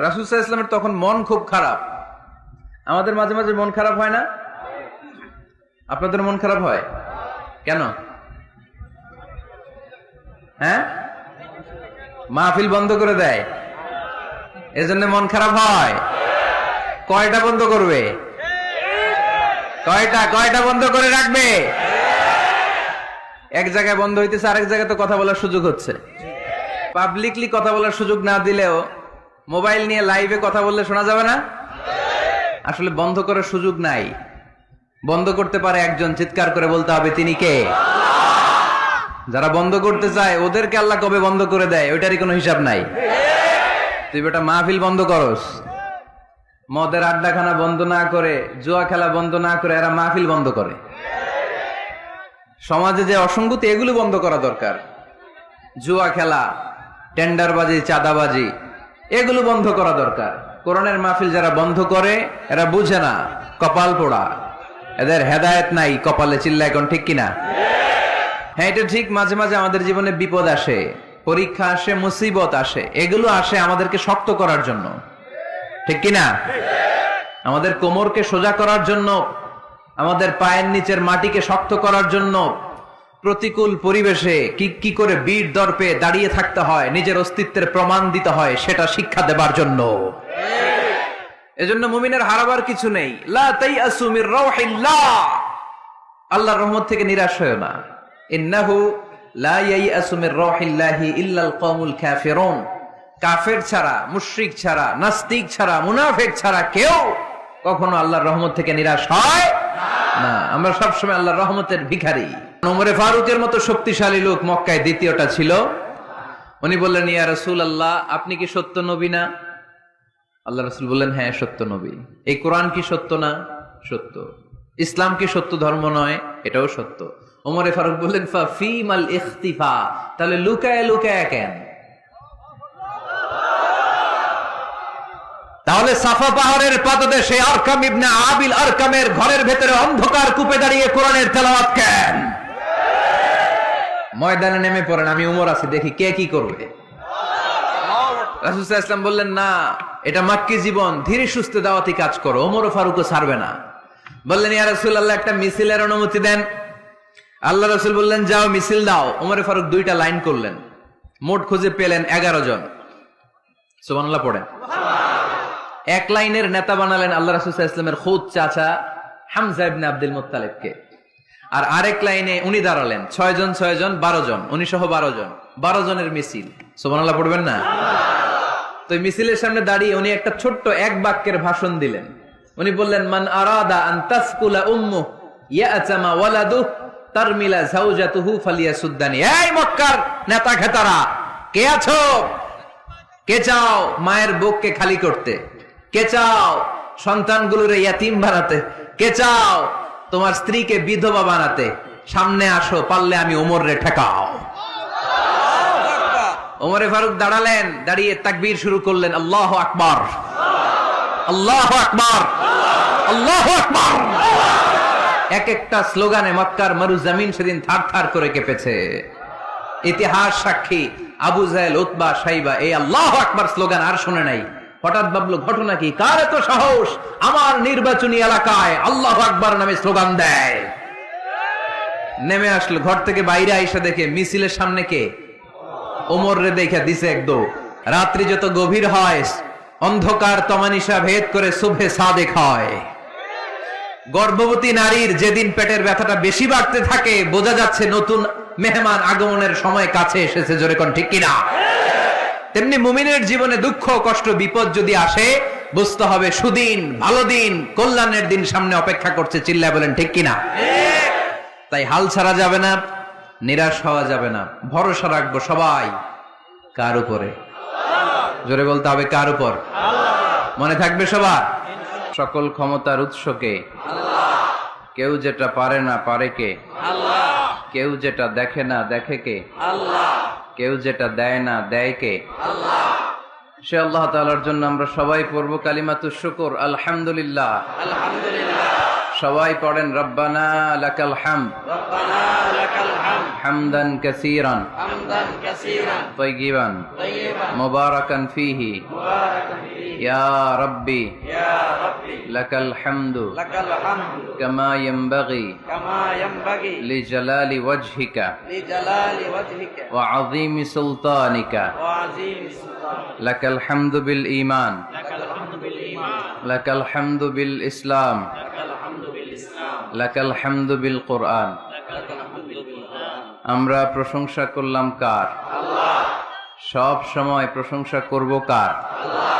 রাসূল সাল্লাল্লাহু আলাইহি ওয়াসাল্লামের তখন মন খুব খারাপ। আমাদের মাঝে মাঝে মন খারাপ হয় না? আপনাদের মন খারাপ হয় কেন? হ্যাঁ, মাহফিল বন্ধ করে দেয়, এজন্য মন খারাপ হয়। কয়টা বন্ধ করবে? কয়টা বন্ধ করে রাখবে? এক জায়গায় বন্ধ হইতেছে, আরেক জায়গায় তো কথা বলার সুযোগ হচ্ছে। পাবলিকলি কথা বলার সুযোগ না দিলেও মোবাইল নিয়ে লাইভে কথা বললে শোনা যাবে না? আসলে বন্ধ করার সুযোগ নাই। বন্ধ করতে পারে একজন, চিৎকার করে বলতে হবে তিনি কে? যারা বন্ধ করতে চায় ওদেরকে আল্লাহ কবে বন্ধ করে দেয় ওইটারই কোনো হিসাব নাই। তুই বেটা মাহফিল বন্ধ করস, মদের আড্ডাখানা বন্ধ না করে, জুয়া খেলা বন্ধ না করে এরা মাহফিল বন্ধ করে। সমাজে যে অসঙ্গতি এগুলো বন্ধ করা দরকার। জুয়া খেলা, টেন্ডারবাজি, চাঁদাবাজি এগুলো বন্ধ করা দরকার। কোরআনের মাহফিল যারা বন্ধ করে এরা বুঝে না, কপাল পোড়া, এদের হেদায়েত নাই কপালে। চিল্লায় কোন ঠিক কিনা? হ্যাঁ, এটা ঠিক। মাঝে মাঝে আমাদের জীবনে বিপদ আসে, পরীক্ষা আসে, মুসিবত আসে, এগুলো আসে আমাদেরকে শক্ত করার জন্য, ঠিক কিনা? আমাদের কোমরকে সোজা করার জন্য, আমাদের পায়ের নিচের মাটিকে শক্ত করার জন্য, প্রতিকূল পরিবেশে কি করে বীর দর্পে দাঁড়িয়ে থাকতে হয়, নিজের অস্তিত্বের প্রমাণ দিতে হয়, সেটা শিক্ষা দেবার জন্য। এজন্য মুমিনের হারাবার কিছু নেই। লা তাইয়াসু মির রাউহিল্লাহ, আল্লাহর রহমত থেকে নিরাশ হয়ো না। ইন্নাহু লা ইয়াইয়াসু মির রাউহিল্লাহি ইল্লাল কওমুল কাফিরুন, কাফের ছাড়া, মুশরিক ছাড়া, নাস্তিক ছাড়া, মুনাফিক ছাড়া কেউ কখনো আল্লাহর রহমত থেকে নিরাশ হয় না। আমরা সবসময় আল্লাহর রহমতের ভিখারি। ওমরে ফারুকের মতো শক্তিশালী লোক মক্কায় দ্বিতীয়টা ছিল। উনি বললেন, ইয়া রাসূলুল্লাহ, আপনি কি সত্য নবী না? আল্লাহ রাসূল বললেন, হ্যাঁ সত্য নবী। এই কোরআন কি সত্য না? সত্য। ইসলাম কি সত্য ধর্ম নয়? এটাও সত্য। ওমরে ফারুক বললেন, ফা ফীমাল ইখতিফা, তাহলে লুকায় লুকায় কেন? তাহলে সাফা পাহাড়ের পাদদেশে আরকাম ইবনে আবিল আরকামের ঘরের ভেতরে অন্ধকার কূপে দাঁড়িয়ে কোরআনের তেলাওয়াত কেন? ময়দানে নেমে পড়েন, আমি উমর আছি, দেখি কে কি করবে। রাসূল সাল্লাল্লাহু আলাইহি ওয়াসাল্লাম বললেন, না, এটা মাক্কি জীবন, ধীরে সুস্থে দাওয়াতি কাজ করো। ওমর ও ফারুকও ছাড়বে না। বললেন, ইয়া রাসূলুল্লাহ, একটা মিছিলের অনুমতি দেন। আল্লাহ রাসূল বললেন, যাও মিছিল দাও। ওমর ফারুক দুইটা লাইন করলেন, মোট খুঁজে পেলেন 11 জন। সুবহানাল্লাহ পড়েন। এক লাইনের নেতা বানালেন আল্লাহ রাসূল সাল্লাল্লাহু আলাইহি ওয়াসাল্লামের খুদ চাচা হামজা ইবনে আব্দুল মুত্তালিবকে। আর আরেক লাইনে উনি দাঁড়ালেন 6 জন 6 জন 12 জন, উনি সহ 12 জন, 12 জনের মিছিল। সুবহানাল্লাহ পড়বেন না? তো মিছিলের সামনে দাঁড়িয়ে উনি একটা ছোট্ট এক বাক্যের ভাষণ দিলেন। উনি বললেন, মান আরাদা আন তাসকুলা উম্মু ইয়াতামা ওয়ালাদু তারমিলা যাওজাতুহু ফালিয়াসুদ্দানি। এই মক্কার নেতা খেতারা, কে আছো? কে চাও মায়ের বুককে খালি করতে? কে চাও সন্তানগুলোর ইয়াতিম বানাতে? কে চাও তোমার স্ত্রীকে বিধবা বানাতে? সামনে আসো, পারলে আমি ওমরে ঠেকাও। ওমরে ফারুক দাঁড়ালেন, দাঁড়িয়ে তাকবীর শুরু করলেন, আল্লাহু আকবার, আল্লাহু আকবার, আল্লাহু আকবার। এক একটা স্লোগানে মক্কার মরুজমিন সেদিন থার থার করে কেঁপেছে। ইতিহাস সাক্ষী, আবু জাহেল, উতবা, শাইবা এই আল্লাহু আকবার স্লোগান আর শুনে নাই। হঠাৎ ভাবলো, ঘটনা কি? কার এত সাহস আমার নির্বাচনী এলাকায় আল্লাহু আকবার নামে স্লোগান দেয়? নেমে আসলো, ঘর থেকে বাইরে আইসা দেখে মিছিলের সামনে কে? ওমর রে দেখা দিছে একদম। রাত্রি যত গভীর হয়, অন্ধকার তমানিসা ভেদ করে সুবহে সাদেক হয়। গর্ভবতী নারীর যেদিন পেটের ব্যথাটা বেশি বাড়তে থাকে, বোঝা যাচ্ছে নতুন মেহমান আগমনের সময় কাছে এসেছে। জোরে কোন ঠিক কিনা? তেমনি মুমিনের জীবনে দুঃখ, কষ্ট, বিপদ যদি আসে, বুঝতে হবে সুদিন, ভালো দিন, কল্যাণের দিন সামনে অপেক্ষা করছে। চিল্লায় বলেন ঠিক কিনা? তাই হাল ছাড়া যাবে না, নিরাশ হওয়া যাবে না। ভরসা রাখবো সবাই কার উপরে? জোরে বলতে হবে, কার উপর? মনে থাকবে সবার, সকল ক্ষমতার উৎসকে আল্লাহ। কেউ যেটা পারে না পারে কে? আল্লাহ। কেউ যেটা দেখে না দেখে কে? আল্লাহ। কেউ যেটা দেয় না দেয় কে? আল্লাহ। সে আল্লাহ তাআলার জন্য আমরা সবাই পড়ব কালিমাতুশ শুকর, আলহামদুলিল্লাহ। আলহামদুলিল্লাহ। সবাই পড়েন, রব্বানা লাকাল হামদ, রব্বানা লাকাল হামদ, হামদান কাসীরান, হামদান কাসীরান, তাইয়িবান, তাইয়িবান, মুবারাকান ফীহি, মুবারাকান ফীহি, ইয়া রাব্বি ইয়া রাব্বি লাকাল হামদু লাকাল হামদু কামা ইয়ানবাগি কামা ইয়ানবাগি লিজালালি ওয়াজহিকা লিজালালি ওয়াজহিকা ওয়া আযীমি সুলতানিকা ওয়া আযীমি সুলতানিকা লাকাল হামদু বিল ঈমান লাকাল হামদু বিল ঈমান লাকাল হামদু বিল ইসলাম লাকাল হামদু বিল ইসলাম লাকাল হামদু বিল কুরআন। লাকাল হামদু বিল কুরআন। আমরা প্রশংসা করলাম কার? আল্লাহ। সব সময় প্রশংসা করব কার? আল্লাহ।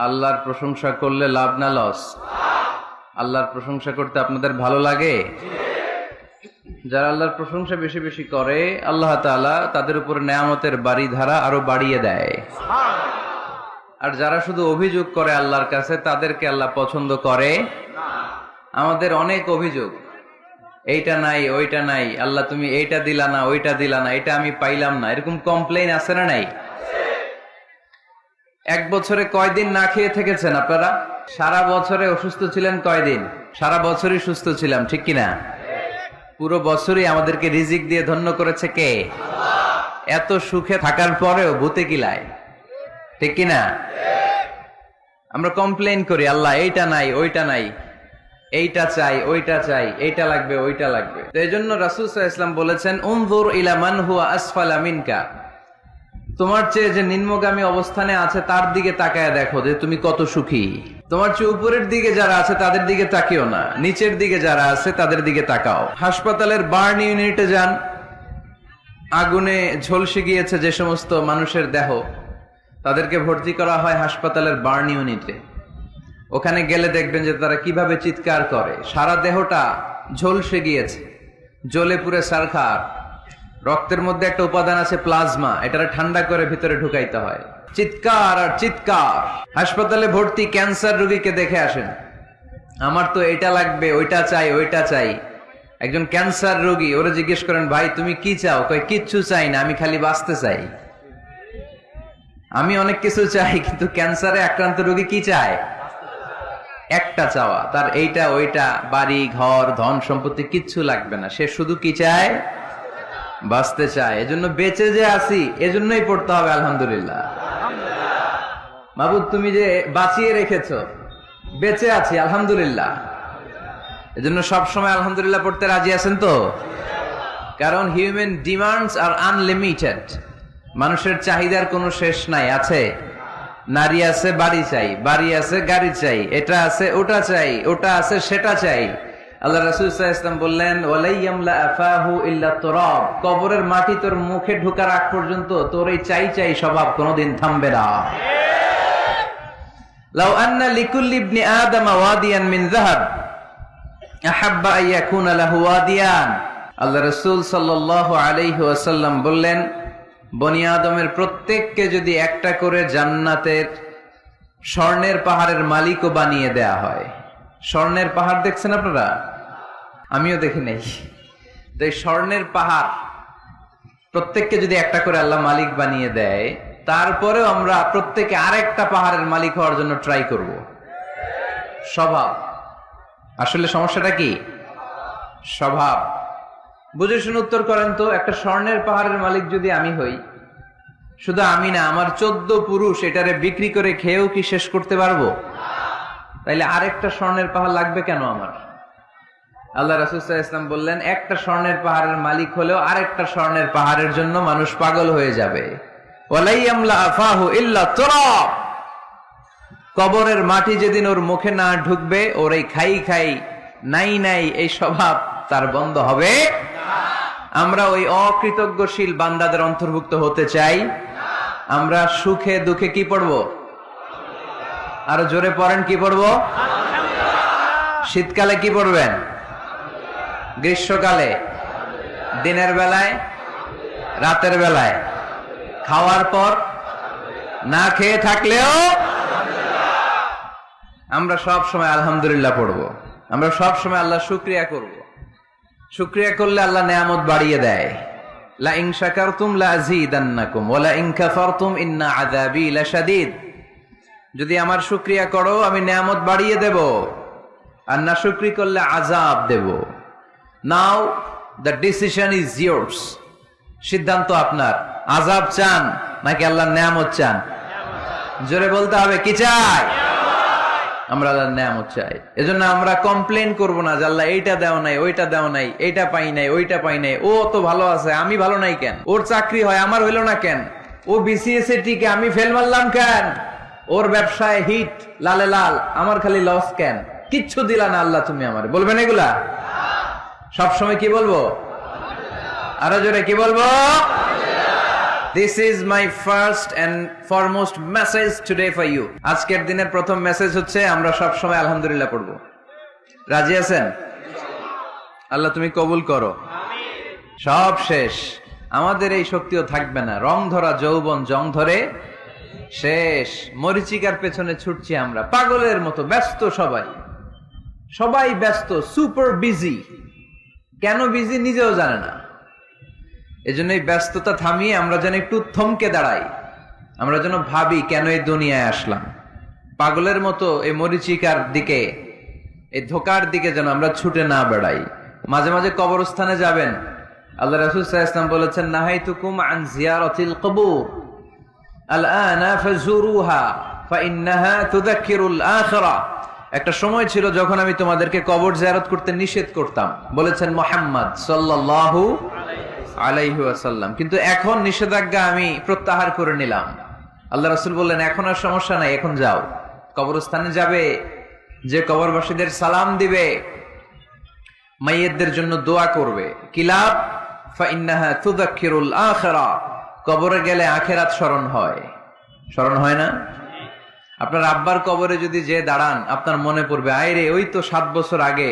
আল্লাহর প্রশংসা করলে লাভ না লস? আল্লাহর প্রশংসা করতে আপনাদের ভালো লাগে? যারা আল্লাহর প্রশংসা বেশি বেশি করে আল্লাহ তাআলা তাদের উপর নেয়ামতের বাড়িধারা আরো বাড়িয়ে দেয়। আর যারা শুধু অভিযোগ করে আল্লাহর কাছে তাদেরকে আল্লাহ পছন্দ করে না। আমাদের অনেক অভিযোগ, এইটা নাই ওইটা নাই, আল্লাহ তুমি এইটা দিলা না ওইটা দিলা না, এটা আমি পাইলাম না, এরকম কমপ্লেইন আছে না নাই? এক বছরে কয়দিন না খেয়ে থেকেছেন আপনারা? সারা বছরে অসুস্থ ছিলেন কয়দিন? সারা বছরই সুস্থ ছিলাম, ঠিক কিনা? পুরো বছরই আমাদেরকে রিজিক দিয়ে ধন্য করেছে কে? এত সুখে থাকার পরেও ভূতে কিলায়, ঠিক কিনা? আমরা কমপ্লেইন করি আল্লাহ এইটা নাই ওইটা নাই, এইটা চাই ওইটা চাই, এইটা লাগবে ওইটা লাগবে। তো এই জন্য রাসূল সাল্লাল্লাহু আলাইহি ওয়াসাল্লাম বলেছেন উনজুর ইলা মান হুয়া আসফালা মিনকা, তোমার চেয়ে যে নিম্নগামী অবস্থানে আছে তার দিকে তাকায় দেখো যে তুমি কত সুখী। তোমার চেয়ে উপরের দিকে যারা আছে তাদের দিকে তাকিও না, নিচের দিকে যারা আছে তাদের দিকে তাকাও। হাসপাতালের বার্ন ইউনিটে যান, আগুনে ঝলসে গিয়েছে যে সমস্ত মানুষের দেহ, তাদেরকে ভর্তি করা হয় হাসপাতালের বার্ন ইউনিটে। ওখানে গেলে দেখবেন যে তারা কিভাবে চিৎকার করে, সারা দেহটা ঝলসে গিয়েছে, জ্বলে পুড়ে ছারখার। রক্তের মধ্যে একটা উপাদান আছে প্লাজমা, এটা ঠান্ডা করে ভিতরে ঢুকাইতে হয়। চিৎকার আর চিৎকার। হাসপাতালে ভর্তি ক্যান্সার রোগীকে দেখে আসেন, আমার তো এটা লাগবে ওইটা চাই ওইটা চাই। একজন ক্যান্সার রোগী, ওরা জিজ্ঞেস করেন ভাই তুমি কি চাও? কয় কিচ্ছু চাই না, আমি খালি বাঁচতে চাই। আমি অনেক কিছু চাই, কিন্তু ক্যান্সারে আক্রান্ত রোগী কি চায়? একটা চাওয়া, তার এইটা ওইটা, বাড়ি ঘর ধন সম্পত্তি কিচ্ছু লাগবে না, সে শুধু কি চায়? বাঁচতে চায়। এজন্য বেঁচে যে আছি এজন্যই পড়তে হবে আলহামদুলিল্লাহ। মাবুদ তুমি যে বাঁচিয়ে রেখেছো, বেঁচে আছি আলহামদুলিল্লাহ। এজন্য সবসময় আলহামদুলিল্লাহ পড়তে রাজি আছেন তো? কারণ হিউম্যান ডিমান্ডস আর আনলিমিটেড, মানুষের চাহিদার কোনো শেষ নাই। আছে নারী আছে বাড়ি চাই, বাড়ি আছে গাড়ি চাই, এটা আছে ওটা চাই, ওটা আছে সেটা চাই। আল্লাহ রাসূল সাল্লাল্লাহু আলাইহি ওয়াসাল্লাম বললেন ওয়ালাইয়ামলা আফাহু ইল্লা তুরাব, কবরের মাটি তোর মুখে ঢোকার আগ পর্যন্ত তোর এই চাই চাই স্বভাব কোনোদিন থামবে না। লাউ আন্না লিকুল্লি ইবনি আদম ওয়াদিয়ান মিন যাহাব আহাব্বা আন ইয়াকুনা লাহু ওয়াদিয়ান। আল্লাহ রাসূল সাল্লাল্লাহু আলাইহি ওয়াসাল্লাম বললেন বনি আদমের প্রত্যেককে যদি একটা করে জান্নাতের স্বর্ণের পাহাড়ের মালিকও বানিয়ে দেয়া হয়। স্বর্ণের পাহাড় দেখছেন আপনারা? আমিও দেখি নাই। তো এই স্বর্ণের পাহাড় প্রত্যেককে যদি একটা করে আল্লাহ মালিক বানিয়ে দেয়, তারপরেও আমরা প্রত্যেকে আরেকটা পাহাড়ের মালিক হওয়ার জন্য ট্রাই করব। স্বভাব। আসলে সমস্যাটা কি? স্বভাব। বুঝে শুনে উত্তর করেন তো, একটা স্বর্ণের পাহাড়ের মালিক যদি আমি হই, শুধু আমি না আমার 14 পুরুষ এটারে বিক্রি করে খেয়েও কি শেষ করতে পারবো? তাইলে আরেকটা স্বর্ণের পাহাড় লাগবে কেন আমার? আল্লাহ রাসূল সাল্লাল্লাহু আলাইহি ওয়াসাল্লাম বললেন একটা স্বর্ণের পাহাড়ের মালিক হলেও আরেকটা স্বর্ণের পাহাড়ের জন্য মানুষ পাগল হয়ে যাবে। ওয়ালাইয়ামলা আফাহু ইল্লা তুরাব, কবরের মাটি যেদিন ওর মুখে না ঢুকবে, ওর এই খাই খাই নাই নাই এই স্বভাব তার বন্ধ হবে না। আমরা ওই অকৃতজ্ঞশীল বান্দাদের অন্তর্ভুক্ত হতে চাই। আমরা সুখে দুঃখে কি পড়বো? আরো জোরে পড়েন, কি পড়বো? শীতকালে কি পড়বেন? গ্রীষ্মকালে, দিনের বেলায়, রাতের বেলায়, খাওয়ার পর, না খেয়ে থাকলেও আমরা সব সময় আলহামদুলিল্লাহ পড়বো। আমরা সব সময় আল্লাহ শুকরিয়া করব। শুকরিয়া করলে আল্লাহ নেয়ামত বাড়িয়ে দেয়। লা ইন শাকারতুম লা আযীদান্নাকুম ওয়া লা ইন কাফারতুম ইন্না আযাবী লাশাদীদ। যদি আমার শুকরিয়া করো আমি নেয়ামত বাড়িয়ে দেব, আর না শুকরি করলে আযাব দেব। নাও দ্য ডিসিশন ইজ ইয়ার্স। সিদ্ধান্ত আপনার। আযাব চান নাকি আল্লাহর নেয়ামত চান? জোরে বলতে হবে কি চাই? আমরা আল্লাহর নেয়ামত চাই। এজন্য আমরা কমপ্লেন করব না যে আল্লাহ এইটা দেও নাই, ওইটা দেও নাই, এইটা পাই নাই, ওইটা পাই নাই, ও তো ভালো আছে, আমি ভালো নাই কেন? ওর চাকরি হয়, আমার হইলো না কেন? ও বিসিএস এ টিকে, আমি ফেল মারলাম কেন? ওর ব্যবসায় হিট লালে লাল, আমার খালি লস কেন? কিচ্ছু দিলা না আল্লাহ তুমি আমারে, বলবেন এগুলা? সবসময় কি বলবো? আরো জোরে কি বলবো? This is my first and foremost message today for you. আজকের দিনের প্রথম মেসেজ হচ্ছে আমরা সব সময় আলহামদুলিল্লাহ পড়বো। রাজি আছেন? আল্লাহ তুমি কবুল করো। সব শেষ, আমাদের এই শক্তিও থাকবে না। রং ধরা যৌবন জং ধরে শেষ। মরিচিকার পেছনে ছুটছি আমরা পাগলের মতো, ব্যস্ত সবাই, সবাই ব্যস্ত, সুপার বিজি। কেন বিজি নিজেও জানে না। এজন্য এই ব্যস্ততা থামিয়ে আমরা যেন একটু থমকে দাঁড়াই, আমরা যেন ভাবি কেন এই দুনিয়ায় আসলাম। পাগলের মতো এই মরিচিকার দিকে, এই ধোকার দিকে যেন আমরা ছুটে না বেড়াই। মাঝে মাঝে কবরস্থানে যাবেন। আল্লাহ রাসূল সাল্লাল্লাহু আলাইহি ওয়াসাল্লাম বলেছেন, নাহাইতুকুম আন জিয়ারাতিল কবুর আলআনা ফাজুরুহা ফাইন্নাহা তুযাক্কিরুল আখিরা। একটা সময় ছিল যখন আমি তোমাদেরকে কবর জিয়ারত করতে নিষেধ করতাম, বলেছেন মুহাম্মদ সাল্লাল্লাহু আলাইহি ওয়াসাল্লাম। কিন্তু এখন নিষেধাজ্ঞা আমি প্রত্যাহার করে নিলাম। আল্লাহ রাসূল বললেন, এখন আর সমস্যা নাই, এখন যাও কবরস্থানে যাবে, যে কবরবাসীদের সালাম দিবে, মাইয়িতদের জন্য দোয়া করবে। কিলাব ফাইন্নাহা তুযাক্কিরুল আখিরা। কবরে গেলে আখিরাত স্মরণ হয়, স্মরণ হয় না? আপনার আব্বার কবরে যদি যে দাঁড়ান, আপনার মনে পড়বে, আয় রে, ওই তো 7 বছর আগে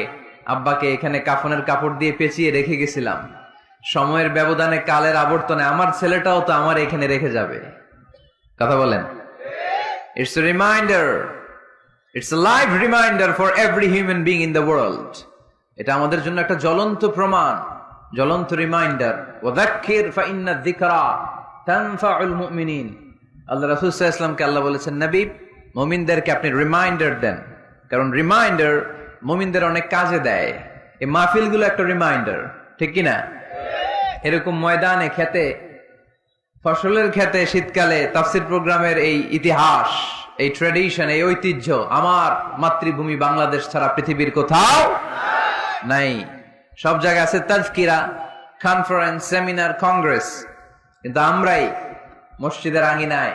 আব্বাকে এখানে কাফনের কাপড় দিয়ে পেঁচিয়ে রেখে গেছিলাম। সময়ের ব্যবধানে, কালের আবর্তনে আমার ছেলেটাও তো আমার এখানে রেখে যাবে। কথা বলেন? It's a reminder, it's a live reminder for every human being in the world. এটা আমাদের জন্য একটা জ্বলন্ত প্রমাণ, জ্বলন্ত রিমাইন্ডার। ওয়াযাক্কির ফাইন্না যিকরা তানফাউল মুমিনিন। আল্লাহ রাসূল সাল্লাল্লাহু আলাইহি ওয়াসাল্লামকে আল্লাহ বলেছেন, নবী, মুমিনদেরকে আপনি রিমাইন্ডার দেন, কারণ রিমাইন্ডার মুমিনদের অনেক কাজে দেয়। এই মাহফিলগুলো একটা রিমাইন্ডার, ঠিক কি না? এরকম ময়দানে, খেতে, ফসলের খেতে শীতকালে তাফসীর প্রোগ্রামের এই ইতিহাস, এই ট্র্যাডিশন, এই ঐতিহ্য আমার মাতৃভূমি বাংলাদেশ ছাড়া পৃথিবীর কোথাও নাই। সব জায়গায় আছে তাজকিরা, কনফারেন্স, সেমিনার, কংগ্রেস, কিন্তু আমরাই মসজিদের আঙিনায়,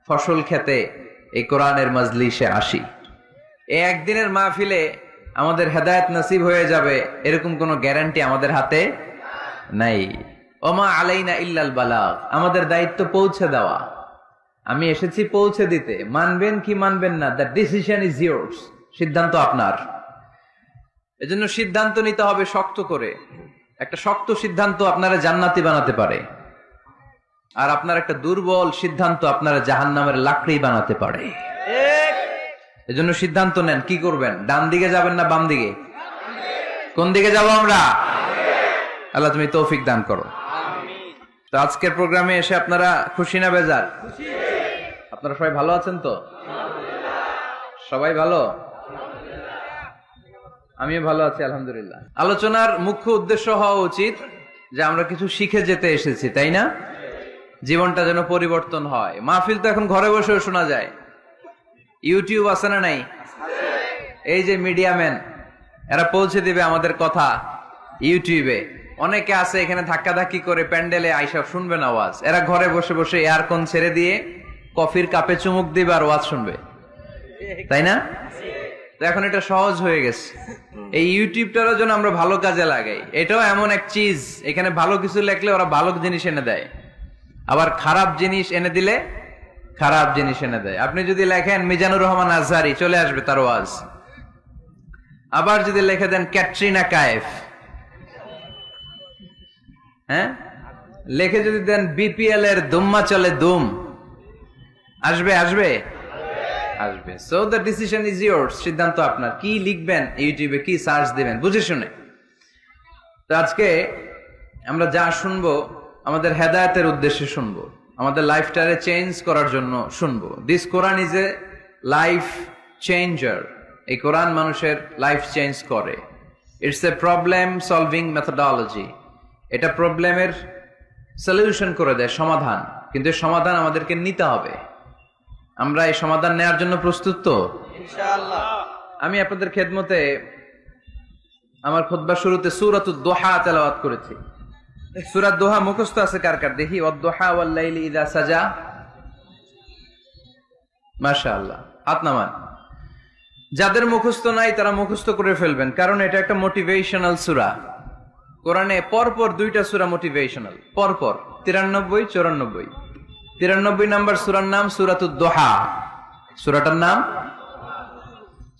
ফসল খেতে, এই কোরআনের মাজলিসে আসি। এই একদিনের মাহফিলে আমাদের হেদায়েত নসিব হয়ে যাবে এরকম কোনো গ্যারান্টি আমাদের হাতে নাই। ওমা আলাইনা ইল্লাল বালাগ। আমাদের দায়িত্ব পৌঁছে দেওয়া। আমি এসেছি পৌঁছে দিতে। মানবেন কি মানবেন না, দ্য ডিসিশন ইজ ইয়োরস। সিদ্ধান্ত আপনার। এজন্য সিদ্ধান্ত নিতে হবে শক্ত করে। একটা শক্ত সিদ্ধান্ত আপনারা জান্নাতি বানাতে পারে, আর আপনার একটা দুর্বল সিদ্ধান্ত আপনারা জাহান্নামের লাকড়ি বানাতে পারে। এজন্য সিদ্ধান্ত নেন, কি করবেন? ডান দিকে যাবেন না বাম দিকে? কোন দিকে যাব আমরা? আল্লাহ তুমি তৌফিক দান করো। তো আজকের প্রোগ্রামে এসে আপনারা খুশি না বেজার? আপনারা সবাই ভালো আছেন তো? সবাই ভালো? আমিও ভালো আছি আলহামদুলিল্লাহ। আলোচনার মুখ্য উদ্দেশ্য হওয়া উচিত যে আমরা কিছু শিখে যেতে এসেছি, তাই না? জীবনটা যেন পরিবর্তন হয়। মাহফিল তো এখন ঘরে বসেও শোনা যায়। ইউটিউব আছে না নাই? এই যে মিডিয়াম্যান, এরা পৌঁছে দিবে আমাদের কথা ইউটিউবে। অনেকে আছে এখানে ধাক্কাধাক্কি করে প্যান্ডেলে আইসা শুনবেন আওয়াজ। এরা ঘরে বসে বসে এয়ারকন ছেড়ে দিয়ে কফির কাপে চুমুক দিবে আর ওয়াজ শুনবে, তাই না? তো এখন এটা সহজ হয়ে গেছে। এই ইউটিউবটারও যেন আমরা ভালো কাজে লাগাই। এটাও এমন এক চিজ, এখানে ভালো কিছু লেখলে ওরা ভালো জিনিস এনে দেয়, আবার খারাপ জিনিস এনে দিলে খারাপ জিনিস এনে দেয়। আপনি যদি লেখেন মিজানুর রহমান আজহারি, চলে আসবে তার ওয়াজ। আবার যদি লিখে দেন ক্যাটরিনা কায়েফ, হ্যাঁ, লেখে যদি দেন বিপিএল এর দুম্মা চলে দুম, আসবে আসবে আসবে। So the decision is yours. সিদ্ধান্ত আপনার। কি লিখবেন ইউটিউবে, কি সার্চ দিবেন, বুঝে শুনে। তো আজকে আমরা যা শুনবো আমাদের হেদায়েতের উদ্দেশ্যে শুনবো, আমাদের লাইফটারে চেঞ্জ করার জন্য শুনবো। This Quran is a life changer. এই কোরআন মানুষের লাইফ চেঞ্জ করে। It's a problem solving methodology. এটা প্রবলেমের সলিউশন করে দেয়, সমাধান। কিন্তু সমাধান আমাদেরকে নিতে হবে। আমরা এই সমাধান নেওয়ার জন্য প্রস্তুত তো? ইনশাআল্লাহ। আমি আপনাদের খেদমতে আমার খুতবার শুরুতে সূরাতুদ দোহা তেলাওয়াত করেছি। সূরা দোহা মুখস্থ আছে কার কার দেখি? ওয়াদ-দোহা ওয়াল-লাইলি ইযা সাজা। মাশাআল্লাহ, হাত নামান। যাদের মুখস্থ নাই তারা মুখস্থ করে ফেলবেন, কারণ এটা একটা মোটিভেশনাল সূরা। কোরআনে পরপর দুইটা সূরা মোটিভেশনাল, পরপর 93 94। 93 নাম্বার সূরার নাম সূরাতুদ দোহা, সূরাটার নাম।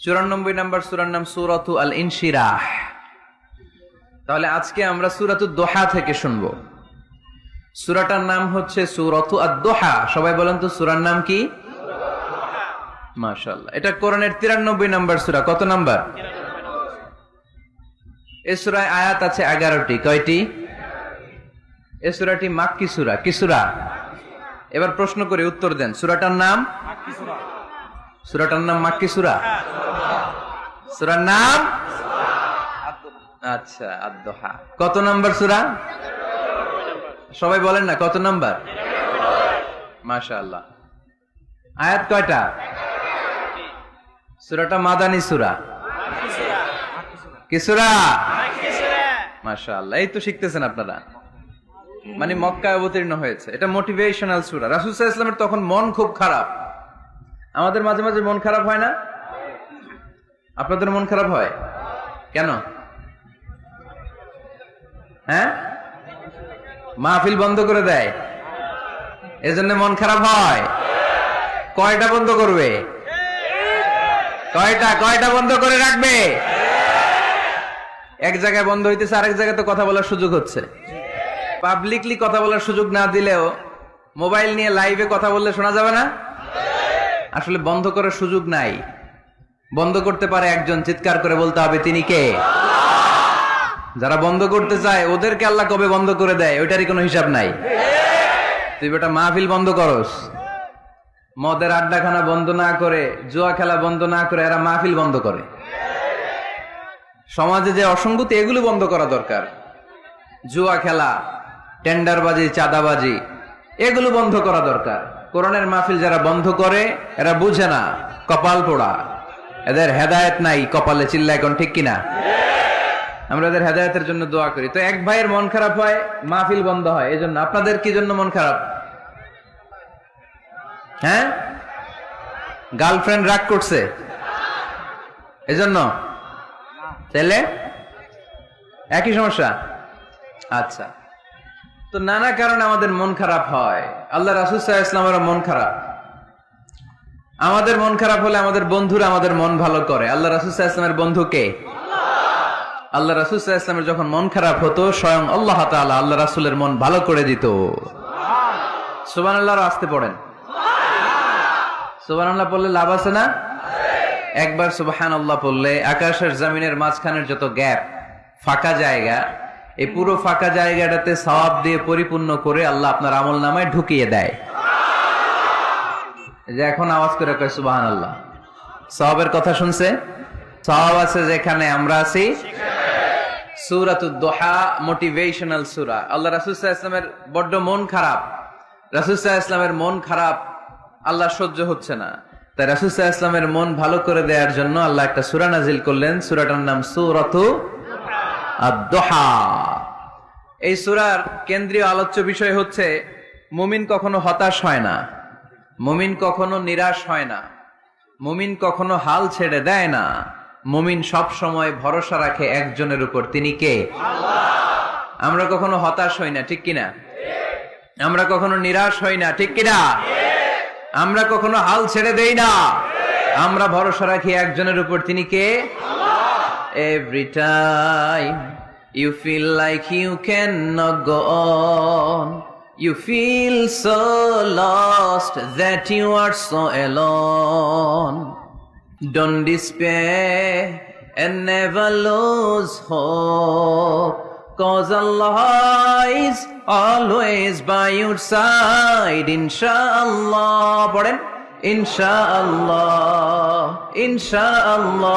94 নাম্বার সূরার নাম সূরাতু আল ইনশিরাহ। তাহলে আজকে আমরা সূরাতুদ দোহা থেকে শুনবো। সূরাটার নাম হচ্ছে সূরাতু আদ-দোহা। সবাই বলেন তো সূরার নাম কি? মাশাআল্লাহ, এটা কোরআনের 93 নাম্বার সূরা। কত নাম্বার? এই সূরায় আয়াত আছে 11টি। কয়টি? এই সূরাটি মাক্কি সূরা। কি সূরা? এবার প্রশ্ন করে উত্তর দেন। সূরাটার নাম? সূরাটার নাম মাক্কি সূরা। সূরার নাম? আচ্ছা, আদ-দোহা। কত নাম্বার সূরা? সবাই বলেন না কত নাম্বার? মাশাআল্লাহ। আয়াত কয়টা? সূরাটা মাদানী সূরা। কি সূরা? মাশাআল্লাহ, এই তো শিখতেছেন আপনারা। মানে মক্কায় অবতীর্ণ হয়েছে। এটা মোটিভেশনাল সূরা। রাসূল সাল্লাল্লাহু আলাইহি ওয়াসাল্লামের তখন মন খুব খারাপ। আমাদের মাঝে মাঝে মন খারাপ হয় না? আপনাদের মন খারাপ হয় কেন? হ্যাঁ, মাহফিল বন্ধ করে দেয়, এজন্য মন খারাপ হয়। কয়টা বন্ধ করবে? কয়টা বন্ধ করে রাখবে? এক জায়গায় বন্ধ হইতেছে, আরেক জায়গায় তো কথা বলার সুযোগ হচ্ছে। পাবলিকলি কথা বলার সুযোগ না দিলেও মোবাইল নিয়ে লাইভে কথা বললে শোনা যাবে না? আসলে বন্ধ করার সুযোগ নাই। বন্ধ করতে পারে একজন, চিৎকার করে বলতে হবে তিনি কে? যারা বন্ধ করতে চায় ওদেরকে আল্লাহ কবে বন্ধ করে দেয় ওইটারই কোনো হিসাব নাই। তুই বেটা মাহফিল বন্ধ করস, মদের আড্ডাখানা বন্ধ না করে, জুয়া খেলা বন্ধ না করে এরা মাহফিল বন্ধ করে। সমাজে যে অসঙ্গতি, এগুলো বন্ধ করা দরকার। জুয়া খেলা, টেন্ডারবাজি, চাঁদাবাজি, এগুলো বন্ধ করা দরকার। কোরআনের মাহফিল যারা বন্ধ করে এরা বুঝে না, কপাল পোড়া, এদের হেদায়েত নাই কপালে। চিল্লায় কোন ঠিক কিনা? আমরা এদের হেদায়েতের জন্য দোয়া করি। তো এক ভাইয়ের মন খারাপ হয়, মাহফিল বন্ধ হয়। এজন্য আপনাদের কি জন্য মন খারাপ? হ্যাঁ, গার্লফ্রেন্ড রাগ করছে এজন্য? ছেলে একই সমস্যা? আচ্ছা, তো নানা কারণে আমাদের মন খারাপ হয়। আল্লাহ রাসূল সাল্লাল্লাহু আলাইহি ওয়াসাল্লামের মন খারাপ। আমাদের মন খারাপ হলে আমাদের বন্ধুরা আমাদের মন ভালো করে। আল্লাহ রাসূল সাল্লাল্লাহু আলাইহি ওয়াসাল্লামের বন্ধু কে? আল্লাহ রাসূল সাল্লাল্লাহু আলাইহি ওয়াসাল্লামের যখন মন খারাপ হতো, স্বয়ং আল্লাহ তাআলা আল্লাহ রাসূলের মন ভালো করে দিত। সুবহানাল্লাহ। আসতে পড়েন সুবহানাল্লাহ, পড়লে লাভ আছে না? একবার সুবহানাল্লাহ পড়লে আকাশের জমিনের মাঝখানের যত গ্যাপ, ফাঁকা জায়গা, এই পুরো ফাঁকা জায়গাটাতে সওয়াব দিয়ে পরিপূর্ণ করে আল্লাহ আপনার আমলনামায় ঢুকিয়ে দেয়। যে এখন আওয়াজ করে কয় সুবহানাল্লাহ। সওয়াবের কথা শুনছে? সওয়াব আছে যেখানে আমরা আছি। সূরাতুদ দোহা মোটিভেশনাল সূরা। আল্লাহ রাসূল সাল্লাল্লাহু আলাইহি ওয়াসাল্লামের বড্ড মন খারাপ। রাসূল সাল্লাল্লাহু আলাইহি ওয়াসাল্লামের মন খারাপ, আল্লাহ সহ্য হচ্ছে না। তাই রাসূল সাল্লাল্লাহু আলাইহি ওয়াসাল্লামের মন ভালো করে দেওয়ার জন্য আল্লাহ একটা সূরা নাজিল করলেন। সূরাটার নাম সূরাতু আদ-দোহা। এই সূরার কেন্দ্রীয় আলোচ্য বিষয় হচ্ছে মুমিন কখনো হতাশ হয় না, মুমিন কখনো নিরাশ হয় না, মুমিন কখনো হাল ছেড়ে দেয় না। মুমিন সব সময় ভরসা রাখে একজনের উপর, তিনি কে? আল্লাহ। আমরা কখনো হতাশ হই না, ঠিক কিনা? আমরা কখনো নিরাশ হই না, ঠিক কিনা? আমরা কখনো হাল ছেড়ে দেই না, আমরা ভরসা রাখি একজনের উপর, তিনি কে? আল্লাহ। Every time you feel like you cannot go on, you feel so lost that you are so alone. Don't despair and never lose hope, 'cause Allah is always by your side. Inshallah, পড়েন, Inshallah, Inshallah,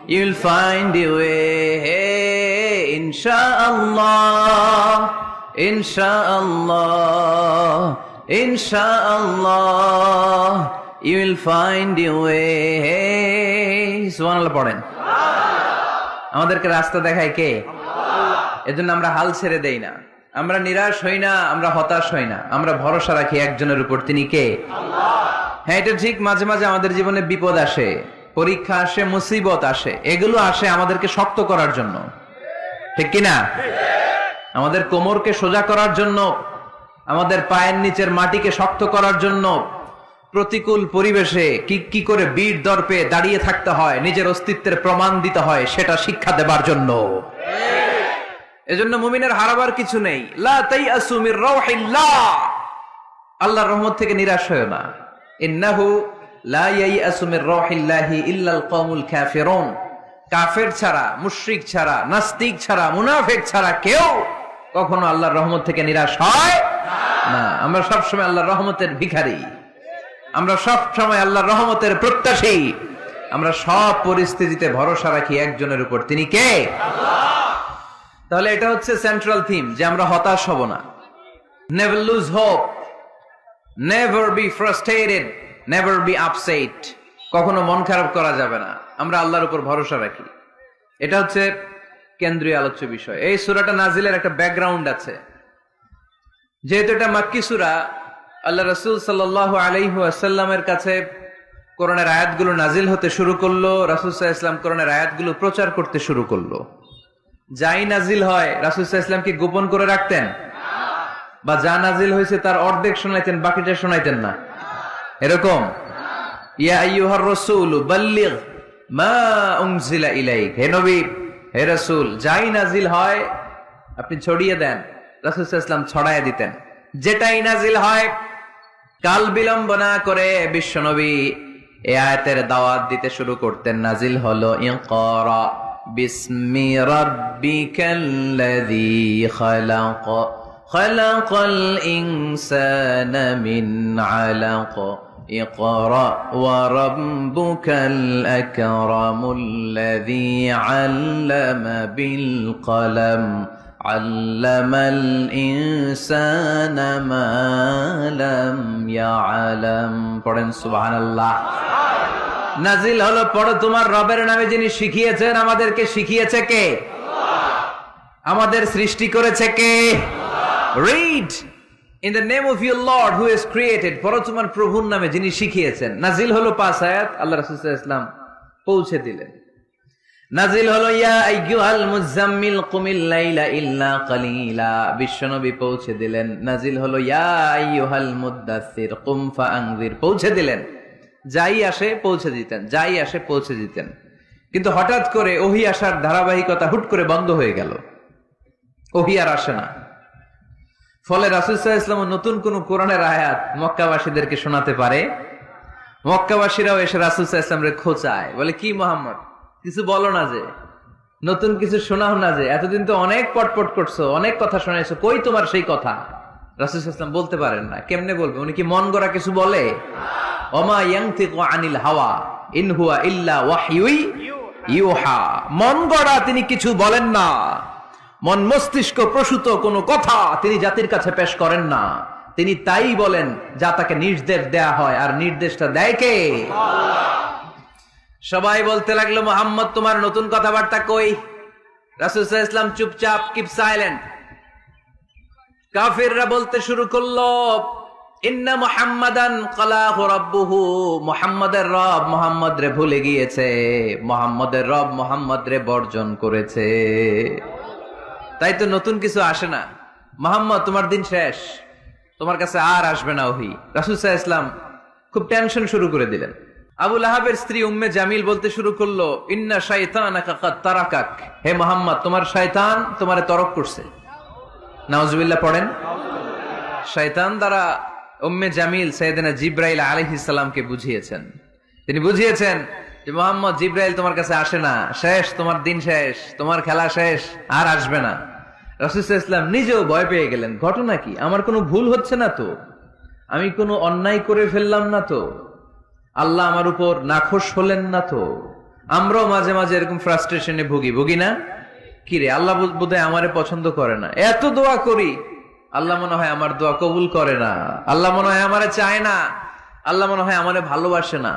you'll find a way. Inshallah, Inshallah, ইনশাআল্লাহ you will find your way সুবহানাল্লাহ পড়েন। আমাদেরকে রাস্তা দেখায় কে? এজন্য আমরা হাল ছেড়ে দেই না, আমরা নিরাশ হই না, আমরা হতাশ হই না, আমরা ভরসা রাখি একজনের উপর, তিনি কে? হ্যাঁ, এটা ঠিক, মাঝে মাঝে আমাদের জীবনে বিপদ আসে, পরীক্ষা আসে, মুসিবত আসে, এগুলো আসে আমাদেরকে শক্ত করার জন্য, ঠিক কিনা? আমাদের কোমরকে সোজা করার জন্য, আমাদের পায়ের নিচের মাটিকে শক্ত করার জন্য, প্রতিকূল পরিবেশে কি করে বীর দর্পে দাঁড়িয়ে থাকতে হয়, নিজের অস্তিত্বের প্রমাণ দিতে হয়, সেটা শিক্ষা দেবার জন্য। এজন্য মুমিনের হারাবার কিছু নেই। লা তাইয়াসু মির রাউহিল্লাহ, আল্লাহর রহমত থেকে নিরাশ হয়ো না। ইন্নাহু লা ইয়াইয়াসু মির রাউহিল্লাহি ইল্লাল কওমুল কাফিরুন, কাফের ছাড়া, মুশরিক ছাড়া, নাস্তিক ছাড়া, মুনাফিক ছাড়া কেউ কখনো আল্লাহর রহমত থেকে নিরাশ হয় না। আমরা সব সময় আল্লাহর রহমতের ভিখারি, আমরা সব সময় আল্লাহর রহমতের প্রত্যাশী, আমরা সব পরিস্থিতিতে ভরসা রাখি একজনের উপর, তিনি কে? আল্লাহ। তাহলে এটা হচ্ছে সেন্ট্রাল থিম, যে আমরা হতাশ হব না। Never lose hope, never be frustrated, never be upset, কখনো মন খারাপ করা যাবে না, আমরা আল্লাহর উপর ভরসা রাখি। এটা হচ্ছে কেন্দ্রীয় আলোচ্য বিষয়। এই সূরাটা নাজিলের একটা ব্যাকগ্রাউন্ড আছে। যেহেতু এটা মাক্কি সূরা, আল্লাহ রাসূল সাল্লাল্লাহু আলাইহি ওয়াসাল্লামের কাছে কোরআনের আয়াতগুলো নাজিল হতে শুরু করলো, রাসূল সাল্লাল্লাহু আলাইহি ওয়াসাল্লাম কোরআনের আয়াতগুলো প্রচার করতে শুরু করলো। যাই নাজিল হয় রাসূল সাল্লাল্লাহু আলাইহি ওয়াসাল্লাম কি গোপন করে রাখতেন? বা যা নাজিল হয়েছে তার অর্ধেক শোনাইতেন, বাকিটা শোনাইতেন না? এরকম? ইয়া আইয়ুহার রাসূলু বাল্লিগ মা উনজিলা ইলাইক, হে নবী, হে রাসূল, যাই নাজিল হয় আপনি ছড়িয়ে দেন। রাসূল সাল্লাল্লাহু আলাইহি ওয়াসাল্লাম ছড়ায় দিতেন। যেটাই নাজিল হয় কাল বিলম্ব না করে বিশ্বনবী এই আয়াতের দাওয়াত দিতে শুরু করতেন। নাজিল হলো ইকরা বিসমি রাব্বিকাল্লাযী খালাক, খালাকাল ইনসানা মিন আলাক, ইকরা ওয়া রাব্বুকাল আকরামুল্লাযী আল্লামা বিল কলম, আল্লামাল ইনসানা মা লাম ইয়ালাম। পড়েন সুবহানাল্লাহ। নাজিল হলো, পড়ো তোমার রবের নামে যিনি শিখিয়েছেন। আমাদেরকে শিখিয়েছে কে? আমাদের সৃষ্টি করেছে কে? Read in the name of your lord who has created, পড়ো তোমার প্রভুর নামে যিনি শিখিয়েছেন। নাজিল হলো 5 আয়াত, আল্লাহ রাসূল সাল্লাল্লাহু আলাইহি ওয়াসাল্লাম পৌঁছে দিলেন। নাজিল হলো ইয়া আইয়ুহাল মুজাম্মিল কুমিল লাইলা ইল্লা কালিলা, বিশ্বনবী পৌঁছে দিলেন। নাজিল হলো ইয়া আইয়ুহাল মুদ্দাসসির কুম ফাআনজির, পৌঁছে দিলেন। যাই আসে পৌঁছে দিতেন, যাই আসে পৌঁছে দিতেন। কিন্তু হঠাৎ করে ওহী আসার ধারাবাহিকতা হুট করে বন্ধ হয়ে গেল, ওহী আর আসে না। ফলে রাসূল সাল্লাল্লাহু আলাইহি ওয়াসাল্লাম নতুন কোন কোরআনের আয়াত মক্কাবাসীদেরকে শোনাতে পারে। মক্কাবাসীরাও এসে রাসূল সাল্লাল্লাহু আলাইহি ওয়াসাল্লামকে খোঁচায়, বলে কি মুহাম্মদ, কিছু বলো না, যে নতুন কিছু শোনাও না, যে এতদিন তো অনেক পটপট করছো, অনেক কথা শোনাইছো, কই তোমার সেই কথা? রাসূল সাল্লাল্লাহু আলাইহি ওয়াসাল্লাম বলতে পারেন না। কেমনে বলবে? উনি কি মন গড়া কিছু বলে? ওমা ইয়ানতিকু আনিল হাওয়া ইন হুয়া ইল্লা ওয়াহয়ুই ইউহা, মন গড়া তিনি কিছু বলেন না, মন মস্তিষ্ক প্রসূত কোনো কথা তিনি জাতির কাছে পেশ করেন না। তিনি তাই বলেন যা তাকে নির্দেশ দেয়া হয়, আর নির্দেশটা দেয় কে? সবাই বলতে লাগলো, মুহাম্মদ তোমার নতুন কথাবার্তা কই? রাসূল সাল্লাল্লাহু আলাইহি ওয়াসাল্লাম চুপচাপ, কিপ সাইলেন্ট। কাফিররা বলতে শুরু করলো, ইন্না মুহাম্মাদান ক্বালাহু রাব্বুহু, মুহাম্মাদের রব মুহাম্মদ রে ভুলে গিয়েছে, মুহাম্মাদের রব মুহাম্মদ রে বর্জন করেছে। তাই তো নতুন কিছু আসে না। মুহাম্মদ তোমার দিন শেষ, তোমার কাছে আর আসবে না ওহী। রাসূল সাল্লাল্লাহু আলাইহি ওয়াসাল্লাম খুব টেনশন শুরু করে দিলেন। আবু লাহাবের স্ত্রী উম্মে জামিল বলতে শুরু করলো, ইন্না শাইতানাকা কাদ তারাকাক, হে মুহাম্মদ তোমার শয়তান তোমারে তরক করছে। নাউজুবিল্লাহ পড়েন। শয়তান দ্বারা উম্মে জামিল সাইয়েদনা জিবরাইল আলাইহিস সালামকে বুঝিয়েছেন। তিনি বুঝিয়েছেন যে মুহাম্মদ, জিবরাইল তোমার কাছে আসে না, শেষ, তোমার দিন শেষ, তোমার খেলা শেষ, আর আসবে না। রাসূল সাল্লাল্লাহু আলাইহি ওয়াসাল্লাম নিজেও ভয় পেয়ে গেলেন। ঘটনা কি? আমার কোনো ভুল হচ্ছে না তো? আমি কোনো অন্যায় করে ফেললাম না তো? আল্লাহ আমার উপর নাখোশ হলেন না তো? আমরাও মাঝে মাঝে এরকম ফ্রাস্ট্রেশনে ভুগি না? কিরে, আল্লাহ বোধহয় আমারে পছন্দ করে না, এত দোয়া করি আল্লাহ মনে হয় আমার দোয়া কবুল করে না, আল্লাহ মনে হয় আমারে চায় না, আল্লাহ মনে হয় আমারে ভালোবাসে না।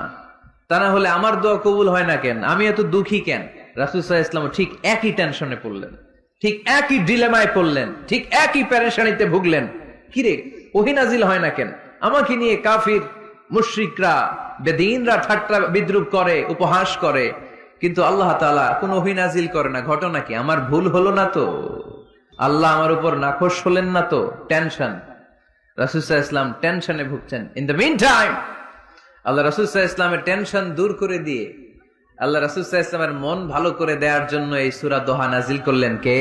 তা না হলে আমার দোয়া কবুল হয় না কেন, আমি এত দুঃখী কেন? রাসূল সাল্লাল্লাহু আলাইহি ওয়াসাল্লাম ঠিক একই টেনশনে পড়লেন, ঠিক একই ডিলেমায় পড়লেন, ঠিক একই পেরেশানিতে ভুগলেন। কিরে, ওহী নাজিল হয় না কেন? আমাকে নিয়ে কাফির মুশরিকরা বেদিনরা ঠাট্টা বিদ্রুপ করে, উপহাস করে, কিন্তু আল্লাহ তাআলা কোন ওহী নাজিল করে না। ঘটনা কি? আমার ভুল হলো না তো? আল্লাহ আমার উপর নাখোশ হলেন না তো? টেনশন। রাসূল সাল্লাল্লাহু আলাইহি ওয়াসাল্লাম টেনশনে ভুগছেন। ইন দ্য মিন টাইম আল্লাহ রাসূল সাল্লাল্লাহু আলাইহি ওয়াসাল্লামের টেনশন দূর করে দিয়ে আল্লাহ রাসূল সাল্লাল্লাহু আলাইহি ওয়াসাল্লামের মন ভালো করে দেওয়ার জন্য এই সূরা দোহা নাজিল করলেন কে?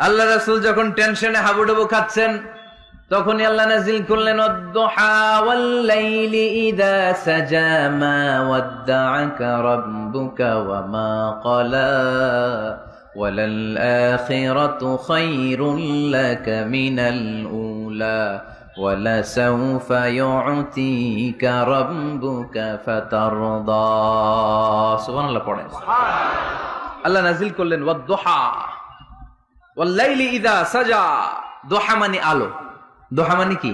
আল্লাহ রাসূল যখন টেনশনে হাবুডুবু খাচ্ছেন, তখনই আল্লাহ নাজিল করলেন ওয়াদ-দুহা ওয়াল-লাইলি ইযা সাজা মা ওয়াদ্দা'আকা রাব্বুকা ওয়া মা ক্বালা ওয়ালাল আখিরাতু খায়রুল লাকা মিনাল উলা ওয়ালাসাউফা ইউ'তিকা রাব্বুকা ফাতারদা। সুবহানাল্লাহ পড়েন। আল্লাহ নাজিল করলেন ওয়াদ-দুহা ওয়াল-লাইলি ইযা সাজা। দোহা মানে আলো। দোহা মানে কি?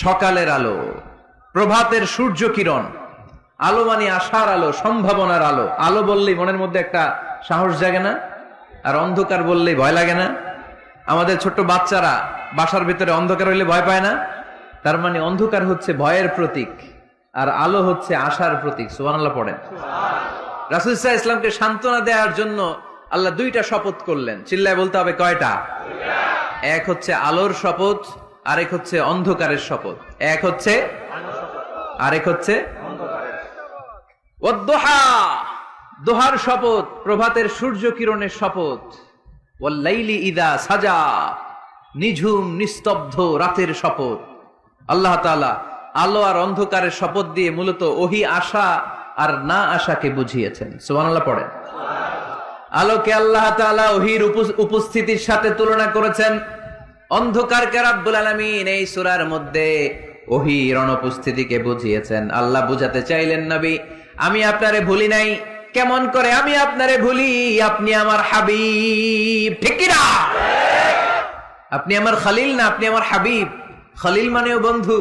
সকালের আলো, প্রভাতের সূর্য কিরণ। আলো মানে আশার আলো, সম্ভাবনার আলো। আলো বললেই মনের মধ্যে একটা সাহস জাগে না? আর অন্ধকার বললেই ভয় লাগে না? আমাদের ছোট্ট বাচ্চারা বাসার ভিতরে অন্ধকার হইলে ভয় পায় না? তার মানে অন্ধকার হচ্ছে ভয়ের প্রতীক, আর আলো হচ্ছে আশার প্রতীক। সুবহানাল্লাহ পড়েন। রাসূল সাল্লাল্লাহু আলাইহি ওয়াসাল্লামকে সান্ত্বনা দেওয়ার জন্য আল্লাহ দুইটা শপথ করলেন। চিল্লায় বলতে হবে কয়টা? এক হচ্ছে আলোর শপথ, আরেক হচ্ছে অন্ধকারের শপথ। এক হচ্ছে, আরেক হচ্ছে ওয়াদ-দুহা, দোহার শপথ, প্রভাতের সূর্য কিরণের শপথ। ওয়াল-লাইলি ইযা সাজা, নিঝুম নিস্তব্ধ রাতের শপথ। আল্লাহ তাআলা আলো আর অন্ধকারের শপথ দিয়ে মূলত ওহী আশা আর না আশাকে বুঝিয়েছেন। সুবহানাল্লাহ পড়েন। আলোকে আল্লাহ তাআলা ওহীর উপস্থিতির সাথে তুলনা করেছেন। অন্ধকারকে রব্বুল আলামিন এই সূরার মধ্যে ওহীর অনুপস্থিতিকে বুঝিয়েছেন। আল্লাহ বুঝাতে চাইলেন, নবী আমি আপনারে ভুলি নাই। কেমন করে আমি আপনারে ভুলি? আপনি আমার হাবিব, ঠিক কি না? আপনি আমার খলিল না, আপনি আমার হাবিব। খলিল মানেও বন্ধু,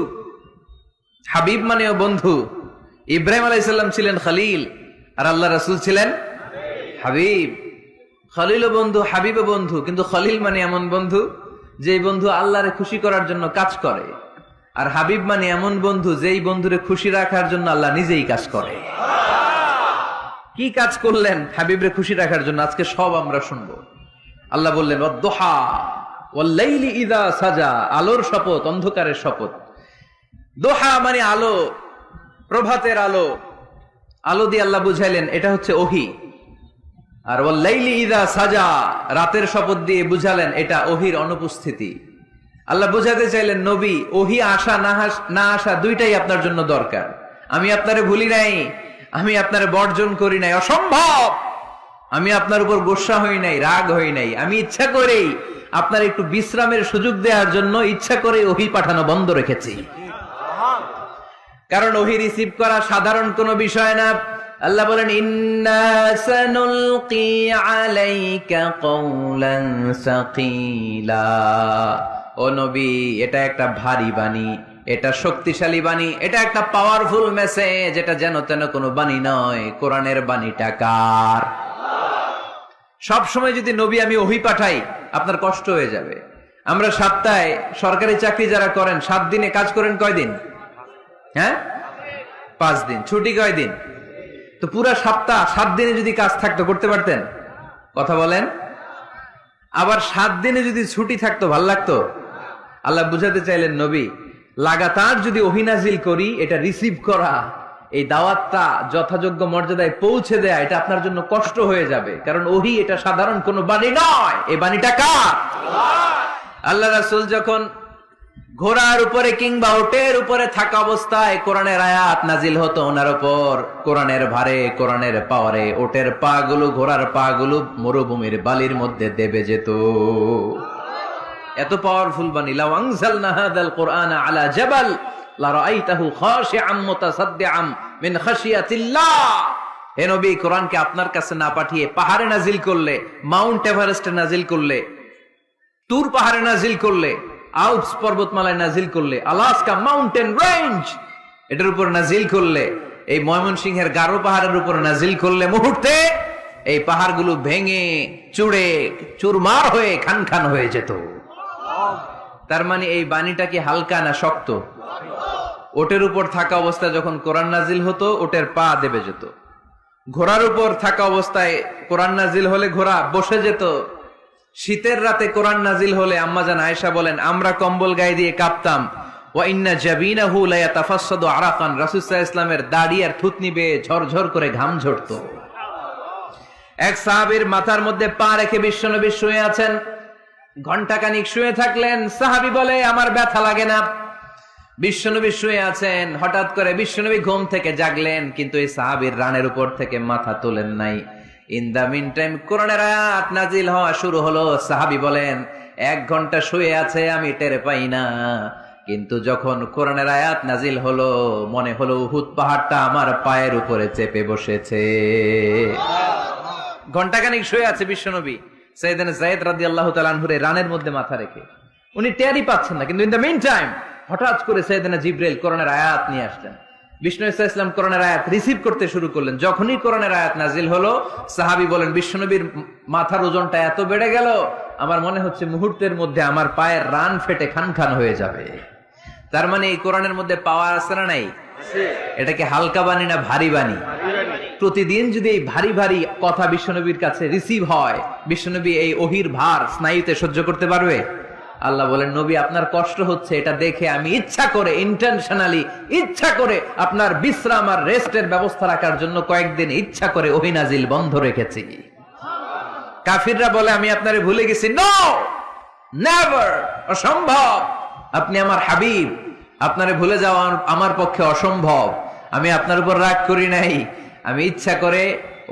হাবিব মানেও বন্ধু। ইব্রাহিম আলাইহিস সালাম ছিলেন খলিল, আর আল্লাহ রাসূল ছিলেন হাবিব। খলিলও বন্ধু, হাবিবও বন্ধু, কিন্তু খলিল মানে এমন বন্ধু যেই বন্ধু আল্লাহরে খুশি করার জন্য কাজ করে, আর হাবিব মানে এমন বন্ধু যেই বন্ধুরে খুশি রাখার জন্য আল্লাহ নিজেই কাজ করে। কি কাজ করলেন হাবিবরে খুশি রাখার জন্য? আজকে সব আমরা শুনবো। আল্লাহ বললেন ওয়াদ-দুহা ওয়াল-লাইলি ইযা সাজা, আলোর শপথ, অন্ধকারের শপথ। দোহা মানে আলো, প্রভাতের আলো। আলো দিয়ে আল্লাহ বুঝাইলেন এটা হচ্ছে ওহী। আর ওয়াল-লাইলি ইযা সাজা, রাতের শপথ দিয়ে বুঝালেন এটা ওহীর অনুপস্থিতি। আল্লাহ বুঝাতে চাইলেন, নবী ওহী আসা না আসা দুইটাই আপনার জন্য দরকার। আমি আপনারে ভুলি নাই, আমি আপনারে বর্জন করি নাই, অসম্ভব। আমি আপনার উপর গোসা হই নাই, রাগ হই নাই। আমি ইচ্ছা করেই আপনার একটু বিশ্রামের সুযোগ দেওয়ার জন্য ইচ্ছা করে ওহী পাঠানো বন্ধ রেখেছি। কারণ ওহী রিসিভ করা সাধারণ কোনো বিষয় না। আল্লাহ বলেন ইন্না সানুলকি আলাইকা কওলান সাকিলা। ও নবী, এটা একটা ভারী বাণী, এটা শক্তিশালী বাণী, এটা একটা পাওয়ারফুল মেসেজ। এটা যেন তেন কোনো বাণী নয়। কোরআনের বাণীটা কার? সব সময় যদি নবী আমি ওহী পাঠাই, আপনার কষ্ট হয়ে যাবে। আমরা সপ্তাহে সরকারি চাকরি যারা করেন 7 দিনে কাজ করেন কয়দিন? হ্যাঁ, 5 দিন। ছুটি কয়দিন? তো পুরা সপ্তাহ 7 দিনে যদি কাজ থাকতো করতে পারতেন? কথা বলেন। আবার 7 দিনে যদি ছুটি থাকতো ভাল লাগতো? আল্লাহ বুঝাতে চাইলেন, নবী লাগাতার যদি ওহী নাজিল করি, এটা রিসিভ করা, এই দাওয়াতটা যথাযোগ্য মর্যাদায় পৌঁছে দেয়া, এটা আপনার জন্য কষ্ট হয়ে যাবে। কারণ ওহী এটা সাধারণ কোনো বাণী নয়। এই বাণীটা কার? আল্লাহ রাসূল যখন ঘোড়ার উপরে কিংবা উটের উপরে থাকা অবস্থায় কোরআনের আয়াত নাজিল হতো ওনার উপর, কোরআনের ভারে, কোরআনের পাওয়ারে উটের পা গুলো, ঘোড়ার পা গুলো মরুভূমির বালির মধ্যে দেবে যেত। এত পাওয়ারফুল বাণী। লাউ আনজালনা হাযাল কুরআনা আলা জাবাল লা রাআইতাহু খাশিআম মুতাসাদ্দিআম মিন খাশিয়াতিল্লাহ। হে নবী, কোরআনকে আপনার কাছে না পাঠিয়ে পাহাড়ে নাজিল করলে, মাউন্ট এভারেস্টে নাজিল করলে তুর পাহাড়ে নাজিল করলে, আল্পস পর্বতমালায় নাজিল করলে, আলাস্কা মাউন্টেন রেঞ্জ এটার উপর নাজিল করলে, এই ময়মনসিংহের গারো পাহাড়ের উপর নাজিল করলে মুহূর্তে এই পাহাড়গুলো ভেঙে চুড়ে চুরমার হয়ে খান খান হয়ে যেত। তার মানে এই বাণীটা কি হালকা না শক্ত? ওটের উপর থাকা অবস্থায় যখন কোরআন নাজিল হতো ওটের পা দেবে যেত, ঘোড়ার উপর থাকা অবস্থায় কোরআন নাজিল হলে ঘোড়া বসে যেত। শীতের রাতে কোরআন নাজিল হলে আম্মাজান আয়েশা বলেন আমরা কম্বল গায়ে দিয়ে কাঁপতাম। ওয়া ইন্না জাবিনাহু লা ইয়াতাফাসসাদু আরাকান, রাসূল সাল্লাল্লাহু আলাইহি ওয়াসাল্লামের দাড়ি আর থুতনি বেয়ে ঝরঝর করে ঘাম ঝরতো। এক সাহাবীর মাথার মধ্যে পা রেখে বিশ্বনবী শুয়ে আছেন, ঘন্টাখানিক শুয়ে থাকলেন। সাহাবী বলে আমার ব্যথা লাগে না। বিশ্বনবী শুয়ে আছেন, হঠাৎ করে বিশ্বনবী ঘুম থেকে জাগলেন, কিন্তু এই সাহাবীর রানের উপর থেকে মাথা তোলেন নাই। ইন দা মিন টাইম কোরআনের আয়াত নাজিল হওয়া শুরু হলো। সাহাবী বলেন 1 ঘন্টা শুয়ে আছে আমি টের পাই না, কিন্তু যখন কোরআনের আয়াত নাজিল হলো মনে হলো উহুদ পাহাড়টা আমার পায়ের উপরে চেপে বসেছে। ঘন্টাখানিক শুয়ে আছে বিশ্বনবী সাইয়েদনা যায়েদ রাদিয়াল্লাহু তাআলা আনহুর রানের মধ্যে মাথা রেখে, উনি টেরই পাচ্ছেন না। কিন্তু ইন দা মিন টাইম হঠাৎ করে সাইয়েদনা জিবরাইল কোরআনের আয়াত নিয়ে আসলেন। বিষ্ণু ইসা ইসলাম কোরআনের আয়াত রিসিভ করতে শুরু করলেন। যখনই কোরআনের আয়াত নাজিল হলো সাহাবী বলেন বিশ্বনবীর মাথার ওজনটা এত বেড়ে গেল আমার মনে হচ্ছে মুহূর্তের মধ্যে আমার পায়ের রান ফেটে খান খান হয়ে যাবে। তার মানে এই কোরআনের মধ্যে পাওয়ার আছে না নাই? এটাকে হালকা বাণী না ভারী বাণী? প্রতিদিন যদি এই ভারী ভারী কথা বিশ্বনবীর কাছে রিসিভ হয়, বিশ্বনবী এই ওহির ভার স্নায়ুতে সহ্য করতে পারবে? আল্লাহ বলেন নবী আপনার কষ্ট হচ্ছে এটা দেখে আমি ইচ্ছা করে ইন্টেনশনালি ইচ্ছা করে আপনার বিশ্রাম আর রেস্টের ব্যবস্থা রাখার জন্য কয়েকদিন ইচ্ছা করে ওহী নাজিল বন্ধ রেখেছি। কাফিররা বলে আমি আপনারে ভুলে গেছি। নো, নেভার, অসম্ভব। আপনি আমার হাবিব, আপনারে ভুলে যাওয়া আমার পক্ষে অসম্ভব। আমি আপনার উপর রাগ করি নাই, আমি ইচ্ছা করে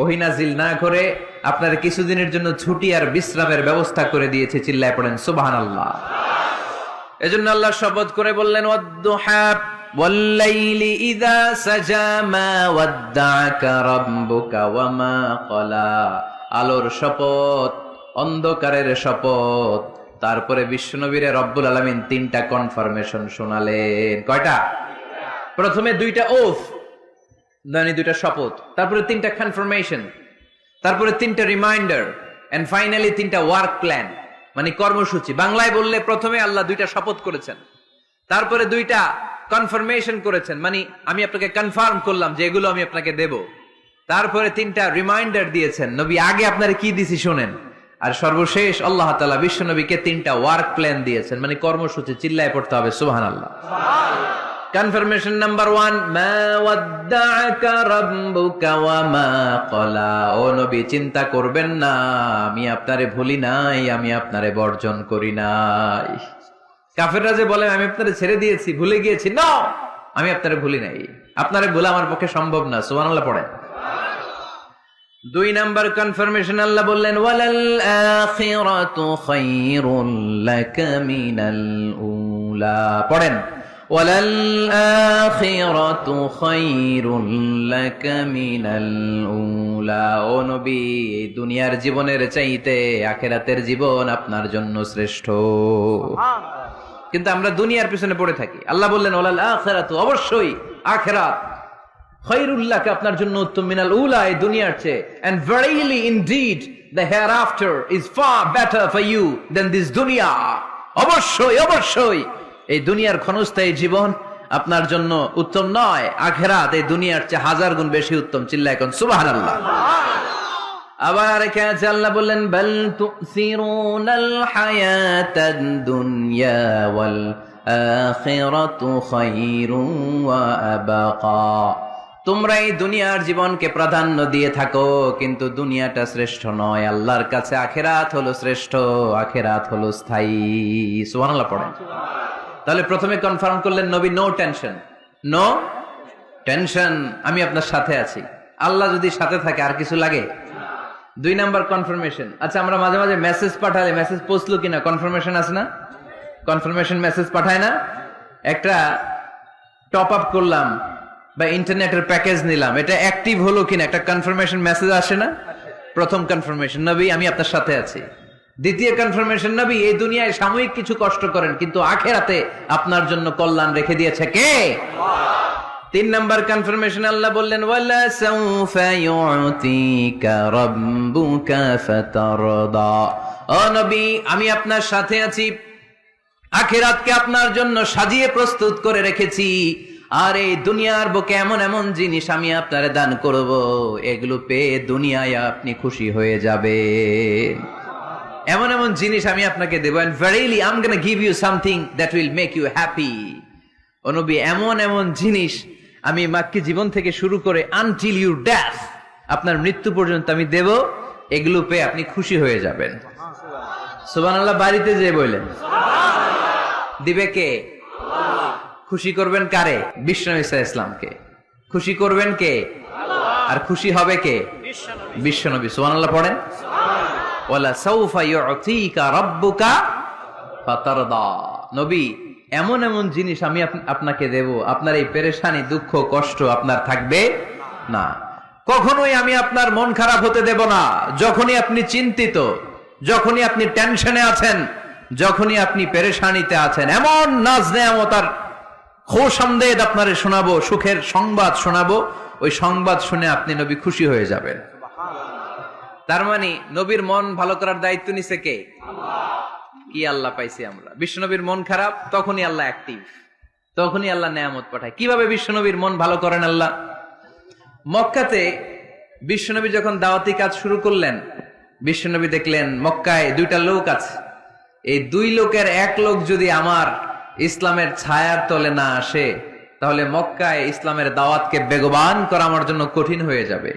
ওহী নাজিল না করে আপনার কিছুদিনের জন্য ছুটি আর বিশ্রামের ব্যবস্থা করে দিয়েছে। চিল্লায় পড়েন সুবহানাল্লাহ। এজন্য আল্লাহ শপথ করে বললেন ওয়াদ-দুহা ওয়াল-লাইলি ইযা সাজা মা ওয়াদ্দাআকা রাব্বুকা ওয়া মা ক্বালা। আলোর শপথ, অন্ধকারের শপথ। তারপরে বিশ্বনবীরে রব্বুল আলামিন 3টা কনফার্মেশন শোনালেন। কয়টা? প্রথমে 2টা ওফ, মানে 2টা শপথ, তারপরে 3টা কনফার্মেশন, তারপরে 3টা রিমাইন্ডার, এন্ড ফাইনালি 3টা ওয়ার্ক প্ল্যান, মানে কর্মসূচি। বাংলায় বললে প্রথমে আল্লাহ 2টা শপথ করেছেন, তারপরে 2টা কনফার্মেশন করেছেন, মানে আমি আপনাকে কনফার্ম করলাম যে এগুলো আমি আপনাকে দেব। তারপরে 3টা রিমাইন্ডার দিয়েছেন, নবী আগে আপনারে কি দিছি শোনেন। আর সর্বশেষ আল্লাহ তাআলা বিশ্ব নবীকে 3টা ওয়ার্ক প্ল্যান দিয়েছেন, মানে কর্মসূচি। চিল্লায় পড়তে হবে সুবহানাল্লাহ। কনফার্মেশন নাম্বার 1, মা ওয়াদ্দাআকা রাব্বুকা ওয়া মা ক্বালা। ও নবী চিন্তা করবেন না, আমি আপনারে ভুলি নাই, আমি আপনারে বর্জন করি নাই। কাফেররা যে বলে আমি আপনারে ছেড়ে দিয়েছি, ভুলে গিয়েছি, না, আমি আপনারে ভুলি নাই, আপনারে ভোলা আমার পক্ষে সম্ভব না। সুবহানাল্লাহ পড়েন। 2 নাম্বার কনফার্মেশন আল্লাহ বললেন ওয়ালাল আখিরাতু খায়রুল লাকা মিনাল উলা। পড়েন ওয়ালাল আখিরাতু খায়রুল লাকা মিনাল উলা। ও নবী এই দুনিয়ার জীবনের চাইতে আখিরাতের জীবন আপনার জন্য শ্রেষ্ঠ। কিন্তু আমরা দুনিয়ার পিছনে পড়ে থাকি। আল্লাহ বললেন ওয়ালাল আখিরাতু, অবশ্যই আখিরাত, খায়রুল লাকা আপনার জন্য উত্তম, মিনাল উলা এই দুনিয়ার চেয়ে, and verily indeed the hereafter is far better for you than this dunya। অবশ্যই অবশ্যই এই দুনিয়ার ক্ষণস্থায়ী জীবন আপনার জন্য উত্তম নয়, আখিরাত এই দুনিয়ার চেয়ে 1000 গুণ বেশি উত্তম। চিল্লায় কোন সুবহানাল্লাহ। আবার আরেক আয়াতে আল্লাহ বললেন বাল তুসিরুনাল হায়াতাদ দুনিয়া ওয়াল আখিরাতু খায়রুন ওয়া আবাকা। তোমরা এই দুনিয়ার জীবনকে প্রাধান্য দিয়ে থাকো, কিন্তু দুনিয়াটা শ্রেষ্ঠ নয়, আল্লাহর কাছে আখিরাত হলো শ্রেষ্ঠ, আখিরাত হলো স্থায়ী। সুবহানাল্লাহ পড়েন। তাহলে প্রথমে কনফার্ম করলেন নবী নো টেনশন, নো টেনশন, আমি আপনার সাথে আছি। আল্লাহ যদি সাথে থাকে আর কিছু লাগে? 2 নাম্বার কনফার্মেশন। আচ্ছা আমরা মাঝে মাঝে মেসেজ পাঠালে মেসেজ পৌঁছলো কিনা কনফার্মেশন আছে না? কনফার্মেশন মেসেজ পাঠায় না? একটা টপ আপ করলাম বা ইন্টারনেটের প্যাকেজ নিলাম, এটা অ্যাক্টিভ হলো কিনা একটা কনফার্মেশন মেসেজ আসে না? প্রথম কনফার্মেশন নবী আমি আপনার সাথে আছি। দ্বিতীয় কনফার্মেশন, নবী এই দুনিয়ায় সাময়িক কিছু কষ্ট করেন, কিন্তু আখিরাতে আপনার জন্য কল্যাণ রেখে দিয়েছে কে? তিন নাম্বার কনফার্মেশন, আল্লাহ বললেন ওয়ালা সাউফা ইউতিকা রাব্বুকা ফাতারদা। ও নবী, আমি আপনার সাথে আছি, আখিরাতকে আপনার জন্য সাজিয়ে প্রস্তুত করে রেখেছি, আর এই দুনিয়ার বুকে এমন এমন জিনিস আমি আপনারে দান করব, এগুলো পেয়ে দুনিয়ায় আপনি খুশি হয়ে যাবেন। এমন এমন জিনিস আমি আপনাকে দেব, and verily I'm going to give you something that will make you happy. ও নবী, এমন এমন জিনিস আমি মাক্কি জীবন থেকে শুরু করে until your death, আপনার মৃত্যু পর্যন্ত আমি দেব, এগুলো পেয়ে আপনি খুশি হয়ে যাবেন। সুবহানাল্লাহ বাড়িতে যেয়ে বললেন, দিবে কে? খুশি করবেন কারে? বিশ্বনবী সাল্লাল্লাহু আলাইহি ওয়াসাল্লামকে। খুশি করবেন কে? আর খুশি হবে কে? বিশ্বনবী। সুবহানাল্লাহ পড়েন। ওয়ালা সাউফা ইউতিকা রাব্বুকা ফাতারদা। নবী, এমন এমন জিনিস আমি আপনাকে দেব, আপনার এই পেরেশানি, দুঃখ, কষ্ট আপনার থাকবে না। কখনোই আমি আপনার মন খারাপ হতে দেব না। যখনই আপনি চিন্তিত, যখনই আপনি টেনশনে আছেন, যখনই আপনি পেরেশানিতে আছেন, এমন নাজ নেয়ামত আর খোশামদেদ আপনারে শোনাবো, সুখের সংবাদ শোনাবো, ওই সংবাদ শুনে আপনি নবী খুশি হয়ে যাবেন। তার মানে নবীর মন ভালো করার দায়িত্ব নিছে কে? কি আল্লাহ পাইছি আমরা। বিশ্বনবীর মন খারাপ, তখনই আল্লাহ অ্যাক্টিভ, তখনই আল্লাহ নেয়ামত পাঠায়। কিভাবে বিশ্বনবীর মন ভালো করেন আল্লাহ? মক্কাতে বিশ্বনবী যখন দাওয়াতি কাজ শুরু করলেন, বিশ্বনবী দেখলেন মক্কায় দুইটা লোক আছে, এই দুই লোকের এক লোক যদি আমার ইসলামের ছায়ার তলে না আসে, তাহলে মক্কায় ইসলামের দাওয়াতকে বেগবান করা আমার জন্য কঠিন হয়ে যাবে।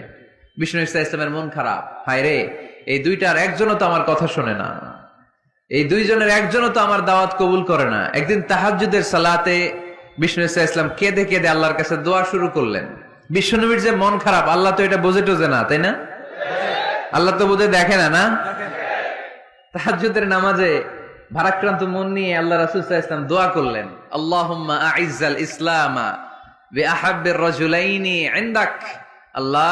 বিষ্ণু ইসলামের মন খারাপ, হায় রে, এই দুইটার একজনও তো আমার কথা শোনে না, এই দুইজনের একজনও তো আমার দাওয়াত কবুল করে না। একদিন তাহাজ্জুদের সালাতে বিষ্ণু ইসলাম কেঁদে কেঁদে আল্লাহর কাছে দোয়া শুরু করলেন। বিশ্বনবীর যে মন খারাপ, আল্লাহ তো এটা বোঝে টোঝে না, তাই না? আল্লাহ তো বোঝে দেখে না, না? তাহাজ্জুদের নামাজে ভারাক্রান্ত মন নিয়ে আল্লাহ রাসূল সাল্লাল্লাহু আলাইহি ওয়াসাল্লাম দোয়া করলেন, আল্লাহুম্মা আইজ্জাল ইসলামা বিআহাব্বির রাজুলাইনি ইনদাক। আল্লাহ,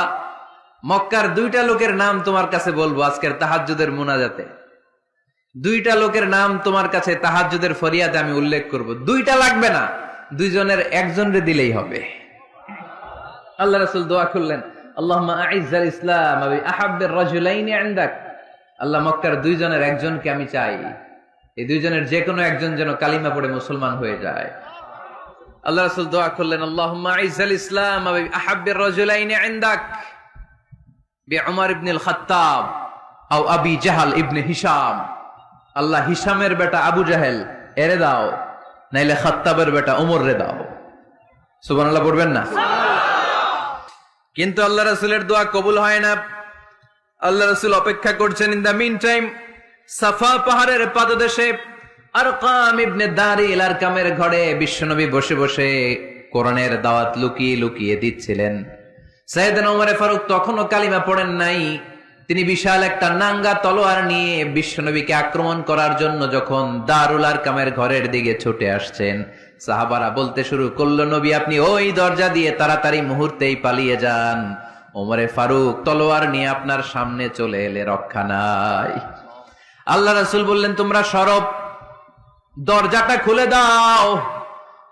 মক্কার দুইটা লোকের নাম তোমার কাছে বলবো আজকের তাহাজ্জুদের মুনাজাতে, দুইটা লোকের নাম তোমার কাছে তাহাজ্জুদের ফরিয়াদে আমি উল্লেখ করব। দুইটা লাগবে না, দুইজনের একজনরে দিলেই হবে। আল্লাহ রাসূল দোয়া করলেন, আল্লাহুম্মা আইজ্জাল ইসলামা বিআহাব্বির রাজুলাইনি ইনদাক। আল্লাহ, মক্কার দুইজনের একজনকে আমি চাই, এই দুইজনের যে কোনো একজন যেন কালিমা পড়ে মুসলমান হয়ে যায়। আল্লাহ রাসূল দোয়া করলেন, আল্লাহুম্মা আইজ্জাল ইসলামা বিআহাব্বির রাজুলাইনি ইনদাক বিউমর ইবনুল খাত্তাব আও আবি জাহল ইবনে হিশাম। আল্লাহ, হিশামের বেটা আবু জাহেল এরে দাও, নাইলে খাত্তাবের বেটা ওমর রে দাও। সুবহানাল্লাহ পড়বেন না? কিন্তু আল্লাহ রাসূলের দোয়া কবুল হয় না। আল্লাহ রাসূল অপেক্ষা করছেন। ইন দা মিন টাইম সাফা পাহাড়ের পাদদেশে আরকাম ইবনে দারিল আরকামের ঘরে বিশ্বনবী বসে বসে কোরআনের দাওয়াত লুকিয়ে লুকিয়ে দিচ্ছিলেন। সাইয়েদনা ওমর ফারুক তখনও কালিমা পড়েন নাই। তিনি বিশাল একটা নাঙ্গা তলোয়ার নিয়ে বিশ্বনবীকে আক্রমণ করার জন্য যখন দারুল আরকামের ঘরের দিকে ছুটে আসছেন, সাহাবারা বলতে শুরু করলো, নবী আপনি ওই দরজা দিয়ে তাড়াতাড়ি মুহূর্তেই পালিয়ে যান, ওমরে ফারুক তলোয়ার নিয়ে আপনার সামনে চলে এলে রক্ষা নাই। আল্লাহ রাসূল বললেন, তোমরা সরব, দরজাটা খুলে দাও,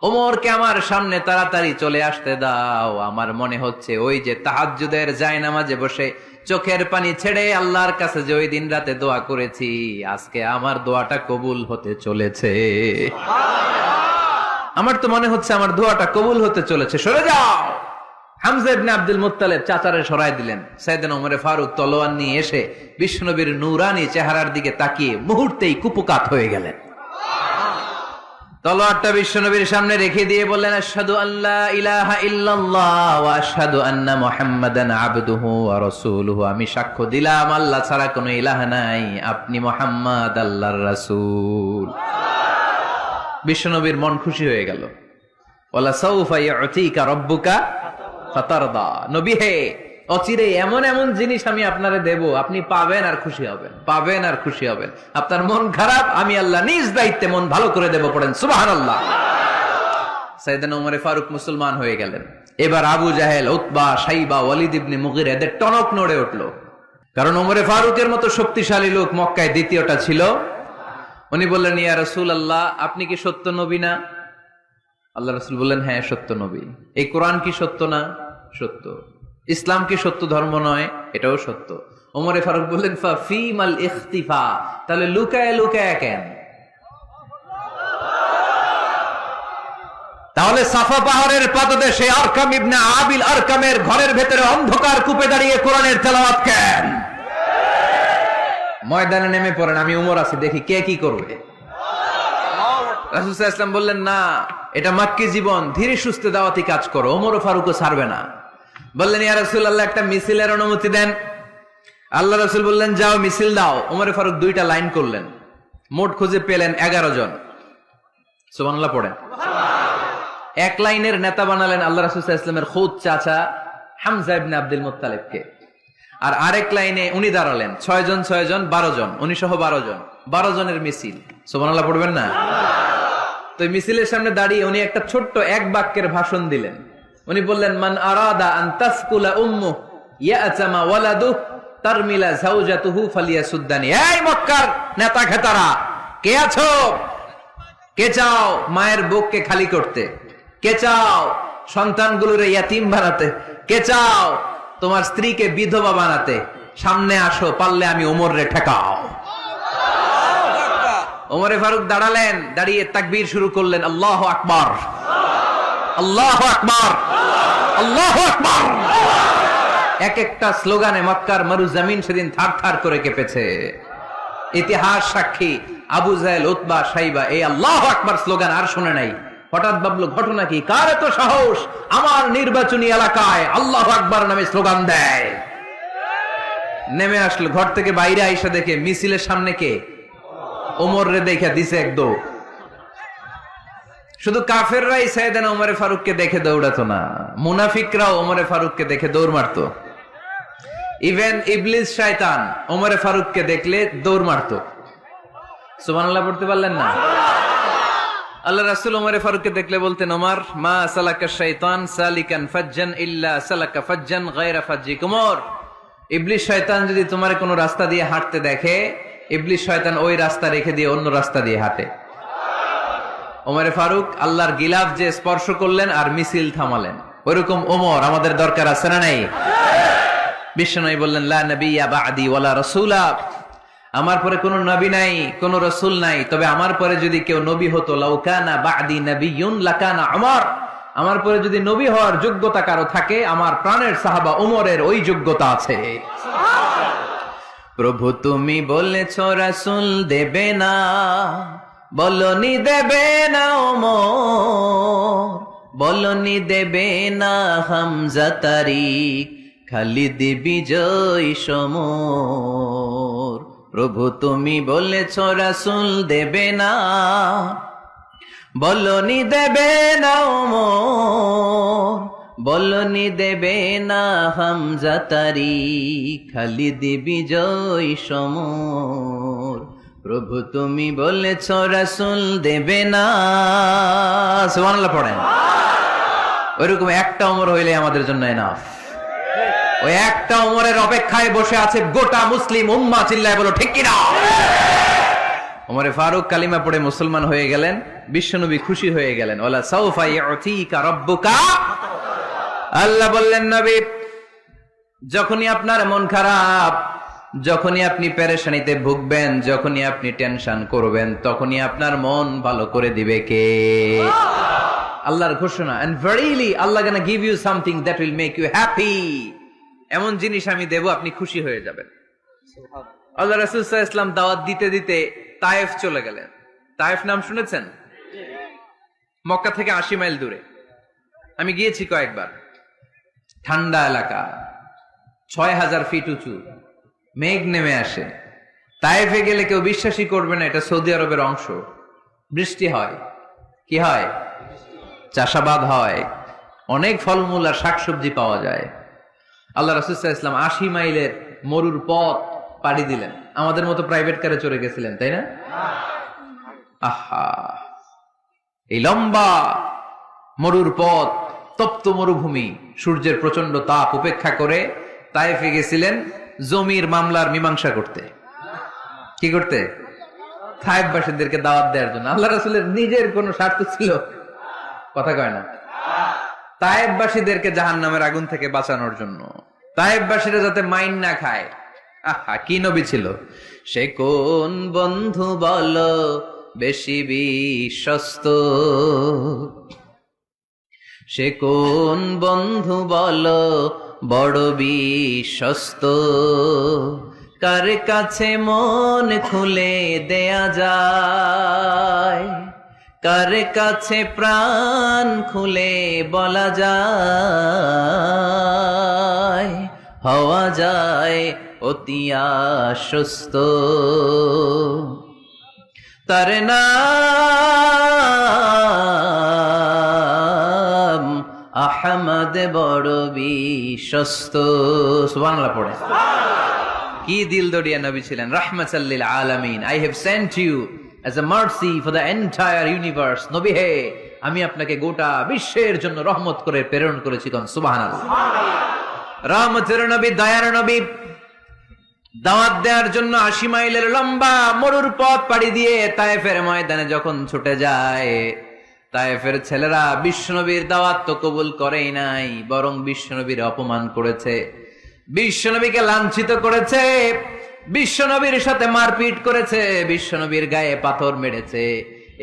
ওমরকে আমার সামনে তাড়াতাড়ি চলে আসতে দাও। আমার মনে হচ্ছে ওই যে তাহাজ্জুদের জায়নামাজে বসে চোখের পানি ছেড়ে আল্লাহর কাছে যে ওই দিন রাতে দোয়া করেছি, আজকে আমার দোয়াটা কবুল হতে চলেছে। আমার তো মনে হচ্ছে আমার দোয়াটা কবুল হতে চলেছে, সরে যাও। হামজা ইবনে আব্দুল মুত্তালিব চাচারে সরাই দিলেন। সাইয়েদনা ওমর ফারুক তলোয়ার নিয়ে এসে বিশ্বনবীর নূরানী চেহারার দিকে তাকিয়ে মুহূর্তেই কুপকাত হয়ে গেলেন। তলোয়ারটা বিশ্বনবীর সামনে রেখে দিয়ে বললেন, আশহাদু আল্লা ইলাহা ইল্লাল্লাহ ওয়া আশহাদু আন্না মুহাম্মাদান আবদুহু ওয়া রাসূলুহু। আমি সাক্ষ্য দিলাম আল্লাহ ছাড়া কোনো ইলাহ নাই, আপনি মুহাম্মদ আল্লাহর রাসূল। বিশ্বনবীর মন খুশি হয়ে গেল। ওয়ালা সাউফা ইউতিকা রাব্বুকা ফাতারদা। নবী হে, অচিরে এমন এমন জিনিস আমি আপনারে দেব, আপনি পাবেন আর খুশি হবেন, পাবেন আর খুশি হবেন। আপনার মন খারাপ, আমি আল্লাহ নিজ দায়িত্বে মন ভালো করে দেব। পড়েন সুবহানাল্লাহ। সাইয়েদনা ওমর ফারুক মুসলমান হয়ে গেলেন। এবার আবু জাহেল, উতবা, শাইবা, ওয়ালিদ ইবনে মুগিরা এদের টনক নড়ে উঠলো। কারণ ওমরে ফারুকের মতো শক্তিশালী লোক মক্কায় দ্বিতীয়টা ছিল। উনি বললেন, ইয়া রাসূলুল্লাহ, আপনি কি সত্য নবী না? আল্লাহ রাসূল বললেন, হ্যাঁ সত্য নবী। এই কোরআন কি সত্য না? সত্য। ইসলাম কি সত্য ধর্ম নয়? এটাও সত্য। ওমরে ফারুক বললেন, ফা ফীমাল ইখতিফা, তাহলে লুকায় লুকায় কেন? তাহলে সাফা পাহাড়ের পাদদেশে আরকাম ইবনে আবিল আরকামের ঘরের ভেতরে অন্ধকার কূপে দাঁড়িয়ে কোরআনের তেলাওয়াত কেন? ময়দানে নেমে পড়েন, আমি উমর আছি, দেখি কে কি করবে। রাসূল সাল্লাল্লাহু আলাইহি ওয়াসাল্লাম বললেন, না, এটা মাক্কি জীবন, ধীরে সুস্থে দাওয়াতি কাজ করো, ওমর ও ফারুকও ছাড়বে না। বললেন, ইয়া রাসূলুল্লাহ, একটা মিছিলের অনুমতি দেন। আল্লাহ রাসূল বললেন, যাও মিছিল দাও। ওমর ফারুক 2টা লাইন করলেন, মোট খুঁজে পেলেন 11 জন। সুবহানাল্লাহ পড়েন। এক লাইনের নেতা বানালেন আল্লাহ রাসূল সাল্লাল্লাহু আলাইহি ওয়াসাল্লামের খুদ চাচা হামজা ইবনে আব্দুল মুত্তালিবকে। আর আরেক লাইনে উনি দাঁড়ালেন 6 জন 12 জন, উনি সহ 12 জনের মিছিল। সুবহানাল্লাহ পড়বেন না? তো মিছিলের সামনে দাঁড়িয়ে উনি একটা ছোট্ট এক বাক্যের ভাষণ দিলেন। উনি বললেন, মান আরাদা আন তাসকুলা উম্মু ইয়াতামা ওয়ালাদু তারমিলা যাওজাতুহু ফালিয়াসুদ্দানি। এই মক্কার নেতা খেতারা, কে আছো? কে চাও মায়ের বুককে খালি করতে? কে চাও সন্তানগুলোরে ইয়াতিম বানাতে? কে চাও তোমার স্ত্রীকে বিধবা বানাতে? সামনে আসো, পারলে আমি ওমরে ঠেকাও। ওমরে ফারুক দাঁড়ালেন, দাঁড়িয়ে তাকবীর শুরু করলেন, আল্লাহু আকবার, আল্লাহু আকবার, আল্লাহু আকবার। এক একটা স্লোগানে মক্কার মরুজমিন সেদিন থারথার করে কেঁপেছে। ইতিহাস সাক্ষী, আবু জাহেল, উতবা, শাইবা এই আল্লাহু আকবার স্লোগান আর শুনে নাই। হঠাৎ ভাবলো, ঘটনা কি? কার এত সাহস আমার নির্বাচনী এলাকায় আল্লাহু আকবার নামে স্লোগান দেয়? নেমে আসলো, ঘর থেকে বাইরে আইসা দেখে মিছিলের সামনে কে? ওমর রে দেখে দিছে এক দৌড়। শুধু কাফেররাই সাইয়েদনা ওমরে ফারুককে দেখে দৌড়াতো না, মুনাফিকরাও ওমরে ফারুককে দেখে দৌড় মারতো। ইভেন ইবলিস শয়তান ওমরে ফারুককে দেখলে দৌড় মারতো। সুবহানাল্লাহ পড়তে পারলেন না? আল্লাহ রাসূল ওমরে ফারুককে দেখলে বলতেন, ওমর, মা সালাকা শাইতান সালিকান ফাজ্জান ইল্লা সালাকা ফাজ্জান গায়রা ফাজ্জিক। ওমর, ইবলিস শয়তান যদি তোমার কোনো রাস্তা দিয়ে হাঁটতে দেখে, ইবলিস শয়তান ওই রাস্তা রেখে দিয়ে অন্য রাস্তা দিয়ে হাঁটে। ওমরে ফারুক আল্লাহর গিলাফ যে স্পর্শ করলেন আর মিছিল থামালেন, ওইরকম ওমর আমাদের দরকার আছে না নাই? বিশ্বনবী বললেন, লা নাবিয়্যা বা'দি ওয়ালা রাসূলা, আমার পরে কোনো নবী নাই, কোনো রাসূল নাই, তবে আমার পরে যদি কেউ নবী হতো, লাউ কানা বা'দি নাবিয়্যুন লাকানা উমর, আমার পরে যদি নবী হওয়ার যোগ্যতা কারো থাকে, আমার প্রাণের সাহাবা ওমরের ওই যোগ্যতা আছে। প্রভু তুমি বলেছ রাসূল দেবে না, বলনি দেবে না ওমর, বলনি দেবে না হামজা তারিক, খালিদ বিজয় সমর। প্রভু তুমি বলেছ রাসূল দেবে না, বলনি দেবে না ওমর, বলনি দেবে না হামজা তারিক, খালিদ বিজয় সমর। প্রভু তুমি বলেছ রাসূল দেবে না। সুবহানাল্লাহ পড়েন। ওইরকম একটা ওমর হইলে আমাদের জন্য এনাফ। ওই একটা ওমরের অপেক্ষায় বসে আছে গোটা মুসলিম উম্মাহ। চিল্লায় বলো ঠিক কিনা? ওমরে ফারুক কালিমা পড়ে মুসলমান হয়ে গেলেন, বিশ্বনবী খুশি হয়ে গেলেন। ওয়ালা সাউফা ইউতিকা রাব্বুকা, আল্লাহ বললেন, নবী, যখনই আপনার মন খারাপ, যখনই আপনি পেরেশানিতে ভুগবেন, যখনই আপনি টেনশন করবেন, তখনই আপনার মন ভালো করে দিবে কে? আল্লাহর ঘোষণা, and verily Allah gonna give you something that will make you happy। এমন জিনিস আমি দেব, আপনি খুশি হয়ে যাবেন। আল্লাহ রাসূল সাল্লাল্লাহু আলাইহি ওয়াসাল্লাম দাওয়াত দিতে দিতে তায়েফ চলে গেলেন। তায়েফ নাম শুনেছেন? মক্কা থেকে 80 মাইল দূরে। আমি গিয়েছি কয়েকবার। ঠান্ডা এলাকা, 6000 ফিট উঁচু, মেঘ নেমে আসে। তায়েফে গেলে কেউ বিশ্বাসই করবে না এটা সৌদি আরবের অংশ। বৃষ্টি হয়, কি হয়? চাষাবাদ হয়, অনেক ফলমূল আর শাকসবজি পাওয়া যায়। আল্লাহ রাসূল সাল্লাল্লাহু আলাইহি ওয়াসাল্লাম 80 মাইলের মরুর পথ পাড়ি দিলেন। আমাদের মতো প্রাইভেট কারে চড়ে গেছিলেন, তাই না? আহা, এই লম্বা মরুর পথ, তপ্ত মরুভূমি, সূর্যের প্রচন্ড তাপ উপেক্ষা করে তায়েফে গেছিলেন জমির মামলার মীমাংসা করতে। কি করতে? তায়েফবাসীদেরকে দাওয়াত দেওয়ার জন্য। আল্লাহ রাসূলের নিজের কোন স্বার্থ ছিল? কথা কয় না। তায়েফবাসীদেরকে জাহান্নামের আগুন থেকে বাঁচানোর জন্য, তায়েফবাসীরা যাতে মাইন না খায়। আহা, কি নবী ছিল! সে কোন বন্ধু বলো বেশি বিশ্বস্ত, সে কোন বন্ধু বলো বড় বিশ্বস্ত, কার কাছে মন খুলে দেয়া যায়, কার কাছে প্রাণ খুলে বলা যায়, হওয়া যায় অতি আশ্বস্ত। তার নাম আহমদ বড় বিশ্বস্ত। সুবহানাল্লাহ পড়ে। কি দিল দরিয়া নবী ছিলেন, রাহমাতাল লিল আলামিন। I have sent you as a mercy for the entire universe. নবী হে, আমি আপনাকে গোটা বিশ্বের জন্য রহমত করে প্রেরণ করেছি। কোন সুবহানাল্লাহ। রহমতের নবী, দয়ার নবী, দাওয়াত দেওয়ার জন্য 80 মাইলের লম্বা মরুর পথ পাড়ি দিয়ে তায়েফের ময়দানে যখন ছুটে যায়, তায়েফের ছেলেরা বিশ্বনবীর দাওয়াত তো কবুল করেই নাই, বরং বিশ্বনবীর অপমান করেছে, বিশ্বনবীকে লাঞ্ছিত করেছে, বিশ্বনবীর সাথে মারপিট করেছে, বিশ্বনবীর গায়ে পাথর মেরেছে।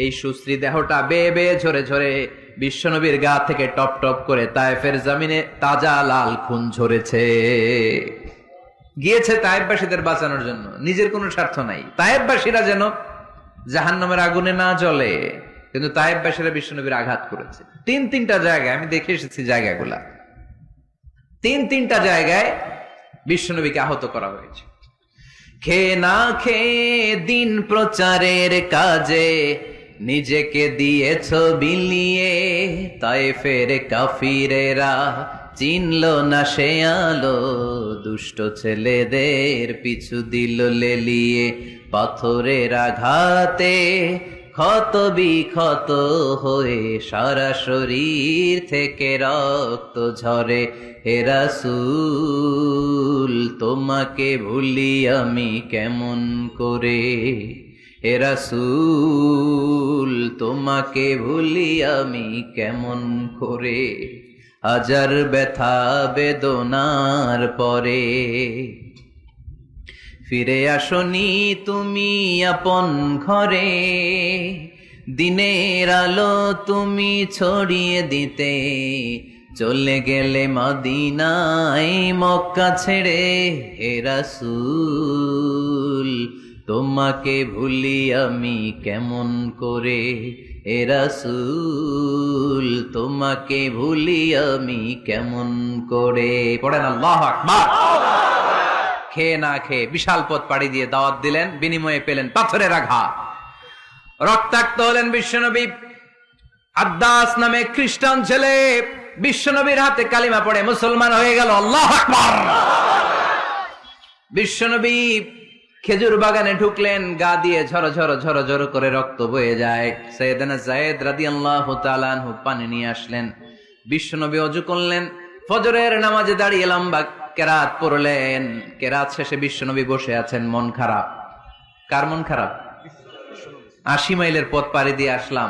এই সুশ্রী দেহটা বেয়ে বেয়ে ঝরে ঝরে বিশ্বনবীর গা থেকে টপ টপ করে তায়েফের জমিনে তাজা লাল খুন ঝরেছে। গিয়েছে তায়েফবাসীদের বাঁচানোর জন্য, নিজের কোনো স্বার্থ নাই। তায়েফবাসীরা যেন জাহান্নামের আগুনে না জ্বলে, কিন্তু তায়েফবাসীরা বিশ্বনবীর আঘাত করেছে। তিনটা জায়গায় আমি দেখে এসেছি, জায়গাগুলা তিনটা জায়গায় বিশ্বনবীকে আহত করা হয়েছে। খেয়ে না খেয়ে দিন প্রচারের কাজে নিজেকে দিয়েছ বিলিয়ে, তায়েফের কাফিরেরা চিনল না সে আলো, দুষ্ট ছেলেদের পিছু দিল লেলিয়ে, পাথরের আঘাতে ক্ষত বিক্ষত হয়ে সারা শরীর থেকে রক্ত ঝরে। হে রাসূল, তোমাকে ভুলি আমি কেমন করে, হে রাসূল, তোমাকে ভুলি আমি কেমন করে, হাজার ব্যথা বেদনার পরে ফিরে আসনি তুমি আপন ঘরে, দিনের আলো তুমি ছড়িয়ে দিতে, চলে গেলে মদিনায় মক্কা ছেড়ে। হে রাসূল, তোমাকে ভুলি আমি কেমন করে, হে রাসূল, তোমাকে ভুলি আমি কেমন করে। পড়েন আল্লাহু আকবার। খেয়ে না খেয়ে বিশাল পথ পাড়ি দিয়ে দাওয়াত দিলেন, বিনিময়ে পেলেন পাথরের আঘাত, রক্তাক্ত হলেন বিশ্বনবী। আদ্দাস নামে খ্রিস্টান ছেলে বিশ্বনবীর হাতে কালিমা পড়ে মুসলমান হয়ে গেল। আল্লাহু আকবার। বিশ্বনবী খেজুর বাগানে ঢুকলেন, গা দিয়ে ঝরো ঝরো ঝরো ঝরো করে রক্ত বয়ে যায়। সাইয়েদনা যায়েদ রাদিয়াল্লাহু তাআলা আনহু পানি নিয়ে আসলেন। বিশ্বনবী ওযু করলেন, ফজরের নামাজে দাঁড়িয়ে লম্বা কেরাত পড়লেন। কেরাত শেষে বিশ্বনবী বসে আছেন, মন খারাপ। কার মন খারাপ? 80 মাইলের পথ পাড়ি দিয়ে আসলাম,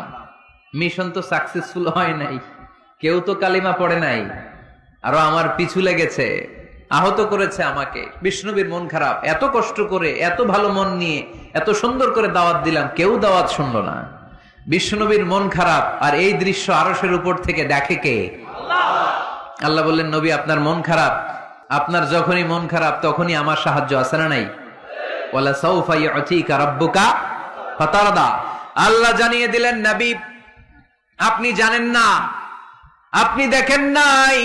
মিশন তো সাকসেসফুল হয় নাই, কেউ তো কালিমা পড়ে নাই, আরো আমার পিছু লেগেছে, আহত করেছে আমাকে। বিশ্বনবীর মন খারাপ। এত কষ্ট করে, এত ভালো মন নিয়ে, এত সুন্দর করে দাওয়াত দিলাম, কেউ দাওয়াত শুনলো না। বিশ্বনবীর মন খারাপ, আর এই দৃশ্য আরশের উপর থেকে দেখে কে? আল্লাহ বললেন, নবী আপনার মন খারাপ, আপনার যখনই মন খারাপ তখনই আমার সাহায্য আছে না নাই? ওয়ালা সাউফা ইউতিকা রাব্বুকা ফাতারদা। আল্লাহ জানিয়ে দিলেন, নবী আপনি জানেন না, আপনি দেখেন নাই,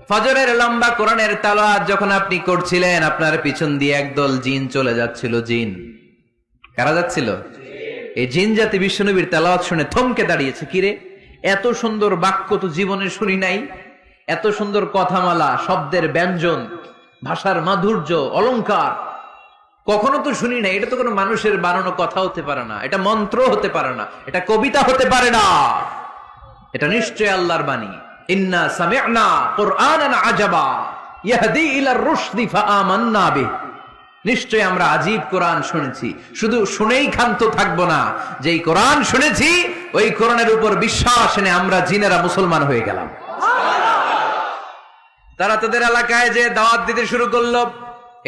ফজরের লম্বা কোরআনের তেলাওয়াত যখন আপনি করছিলেন, আপনার পিছন দিয়ে একদল জিন চলে যাচ্ছিল। জিন কারা যাচ্ছিল? এই জিন জাতি বিশ্বনবীর তেলাওয়াত শুনে থমকে দাঁড়িয়েছে। কিরে, এত সুন্দর বাক্য তো জীবনে শুনি নাই, এত সুন্দর কথামালা, শব্দের ব্যঞ্জন, ভাষার মাধুর্য, অলংকার কখনো তো শুনি নাই। এটা তো কোনো মানুষের বানানো কথা হতে পারে না, এটা মন্ত্র হতে পারে না, এটা কবিতা হতে পারে না, এটা নিশ্চয় আল্লাহর বাণী। ইন্না সামি'না কুরআনান আজাবা। ইয়াহদি ইলার রুশদি ফাআমান্না বিহি। নিশ্চয় আমরা আজীব কোরআন শুনেছি, শুধু শুনেই ক্ষান্ত থাকবো না, যেই কোরআন শুনেছি ওই কোরআনের উপর বিশ্বাস এনে আমরা জিনেরা মুসলমান হয়ে গেলাম। তারা তাদের এলাকায় যে দাওয়াত দিতে শুরু করলো,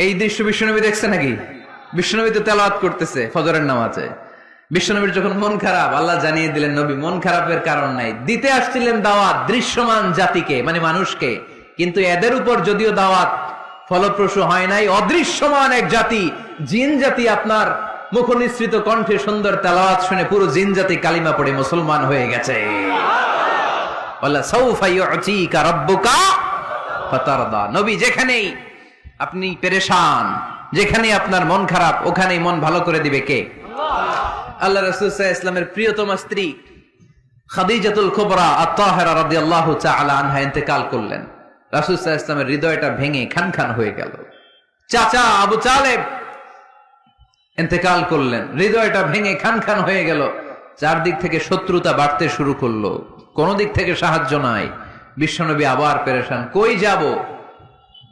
এই দৃশ্য বিশ্বনবী দেখছে নাকি? বিশ্বনবী তো তেলাওয়াত করতেছে ফজরের নামাজে। বিশ্বনবীর যখন মন খারাপ, আল্লাহ জানিয়ে দিলেন নবী মন খারাপের কারণ নাই, দিতে আসছিলেন দাওয়াত দৃশ্যমান জাতিকে, মানে মানুষকে, কিন্তু এদের উপর যদিও দাওয়াত ফলপ্রসূ হয় নাই, অদৃশ্যমান এক জাতি জিন জাতি আপনার মুখনিসৃত কণ্ঠে সুন্দর তেলাওয়াত শুনে পুরো জিন জাতি কালিমা পড়ে মুসলমান হয়ে গেছে। আল্লাহ সাউফা ইউতিকা রাব্বুকা ফাতারদা। নবী যেখানেই আপনি পেরেশান, যেখানে আপনার মন খারাপ, ওখানেই মন ভালো করে দিবে কে? আল্লাহ রাসূল সাল্লাল্লাহু আলাইহি ওয়াসাল্লামের প্রিয়তমা স্ত্রী খাদিজাতুল কুবরা আত-তাহিরা রাদিয়াল্লাহু তাআলা আনহা ইন্তেকাল করলেন। রাসূল সাল্লাল্লাহু আলাইহি ওয়াসাল্লামের হৃদয়টা ভেঙে খান খান হয়ে গেল। চাচা আবু তালেব ইন্তেকাল করলেন, হৃদয়টা ভেঙে খান খান হয়ে গেল। চারদিক থেকে শত্রুতা বাড়তে শুরু করলো, কোন দিক থেকে সাহায্য নাই। বিশ্বনবী আবার পেরেশান, কই যাব,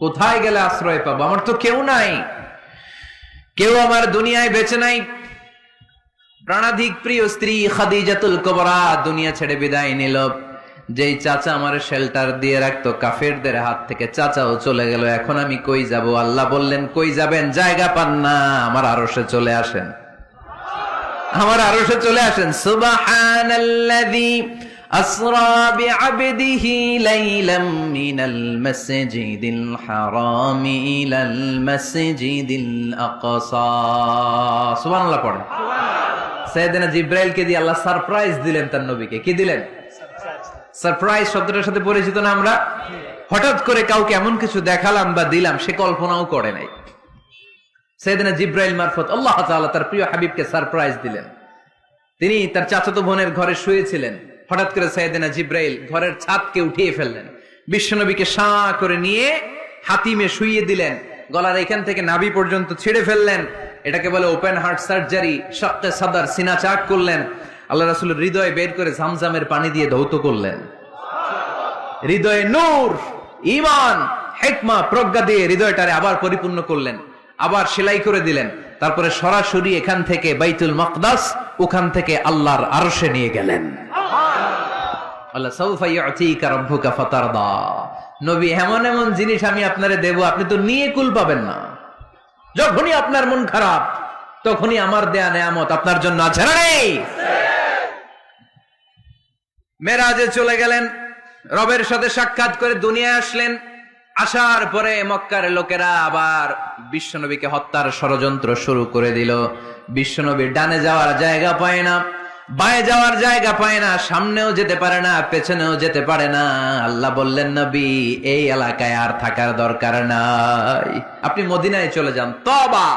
কোথায় গেলে আশ্রয় পাবো? আমার তো কেউ নাই, কেউ আমার দুনিয়ায় বেঁচে নাই। প্রাণাধিক প্রিয় স্ত্রী খাদিজাতুল কুবরা দুনিয়া ছেড়ে বিদায় নিল। যেই চাচা আমার শেল্টার দিয়ে রাখতো কাফেরদের হাত থেকে, চাচাও চলে গেল। এখন আমি কই যাব? আল্লাহ বললেন, কই যাবেন? জায়গা পান না, আমার আরশে চলে আসেন, আমার আরশে চলে আসেন। সুবহানাল্লাযী আসরা বিআবদিহি লাইলাম মিনাল মাসজিদিল হারাম ইলাল মাসজিদিল আকসা। সুবহানাল্লাহ পড়েন। সাইয়েদনা জিব্রাইলকে দিয়ে আল্লাহ সারপ্রাইজ দিলেন তার নবীকে। কি দিলেন? সারপ্রাইজ শব্দটার সাথে পরিচিত না আমরা? হঠাৎ করে কাউকে এমন কিছু দেখালাম বা দিলাম সে কল্পনাও করে নাই। সাইয়েদনা জিব্রাইল মারফত আল্লাহ তাআলা তার প্রিয় হাবিবকে সারপ্রাইজ দিলেন। তিনি তার চাচাতো বোনের ঘরে শুয়েছিলেন, হঠাৎ করে সাইয়েদনা জিব্রাইল ঘরের ছাদকে উঠিয়ে ফেললেন, বিশ্বনবীকে সাঁ করে নিয়ে হাতিমে শুইয়ে দিলেন, গলার এখান থেকে নাভি পর্যন্ত ছিঁড়ে ফেললেন। এটাকে বলে ওপেন হার্ট সার্জারি, শাক্কে সাদর, সিনা চাক করলেন। আল্লাহ রাসূলের হৃদয় বের করে জামজামের পানি দিয়ে ধৌত করলেন। হৃদয়ে নূর, ঈমান, হিকমা, প্রজ্ঞা দিয়ে হৃদয়টারে আবার পরিপূর্ণ করলেন, আবার সেলাই করে দিলেন। তারপরে সরাসরি এখান থেকে বাইতুল মাকদাস, ওখান থেকে আল্লাহর আরশে নিয়ে গেলেন। আল্লাহ সাউফা ইউতিকা রাব্বুকা ফাতারদা। নবী, এমন এমন জিনিস আমি আপনারে দেব, আপনি তো নিয়ে কুল পাবেন না। যখনই আপনার মন খারাপ, তখনই আমার দেয়া নেয়ামত আপনার জন্য আছে না নেই? মেরাজে চলে গেলেন, রবের সাথে সাক্ষাৎ করে দুনিয়ায় আসলেন। আসার পরে মক্কার লোকেরা আবার বিশ্বনবীকে হত্যার ষড়যন্ত্র শুরু করে দিল। বিশ্বনবীর ডানে যাওয়ার জায়গা পায় না, বাঁয়ে যাওয়ার জায়গা পায় না, সামনেও যেতে পারে না, পেছনেও যেতে পারে না। আল্লাহ বললেন, নবী এই এলাকায় আর থাকার দরকার নাই, আপনি মদিনায় চলে যান। তবা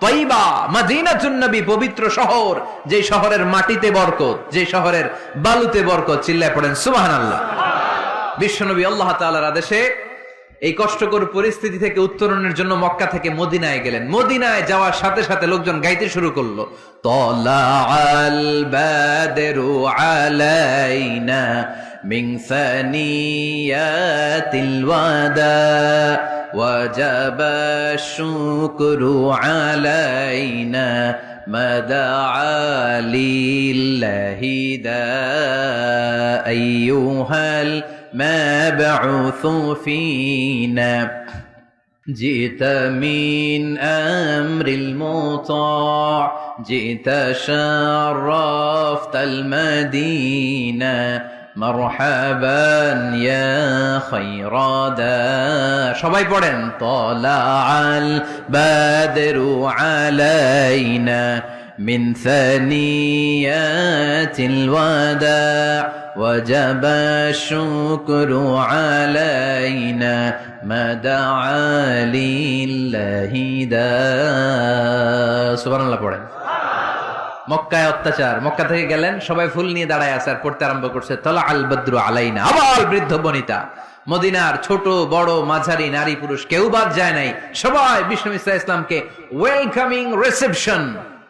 তয়বা মদিনাতুন নবী, পবিত্র শহর, যে শহরের মাটিতে বরকত, যে শহরের বালুতে বরকত। চিল্লায় পড়েন সুবহানাল্লাহ। বিশ্বনবী আল্লাহ তাআলার আদেশে এই কষ্টকর পরিস্থিতি থেকে উত্তরণের জন্য মক্কা থেকে মদিনায় গেলেন। মদিনায় যাওয়ার সাথে সাথে লোকজন গাইতে শুরু করলো, তালাআল বাদরু আলাইনা মিন সানিয়াতিল ওয়াদা ওয়াজাবা শুকরু আলাইনা মাদআ লিল্লাহি দা আইয়ুহাল مبعوث فينا جئت من أمر المطاع جئت شرفت المدينة مرحبا يا خير دا সবাই পড়েন طلع البدر علينا من ثنيات الوداع وجب الشكر علينا ما دعا لله دا সুবহানাল্লাহ পড়েন। মক্কায় অত্যাচার, মক্কা থেকে গেলেন, সবাই ফুল নিয়ে দাঁড়ায় আছে আর পড়তে আরম্ভ করছে, তালা আল বদরু আলাইনা। আবার বৃদ্ধ বনিতা, মদিনার ছোট বড় মাঝারি নারী পুরুষ কেউ বাদ যায় নাই, সবাই বিষ্ণু ইসলামকে ওয়েলকামিং রিসেপশন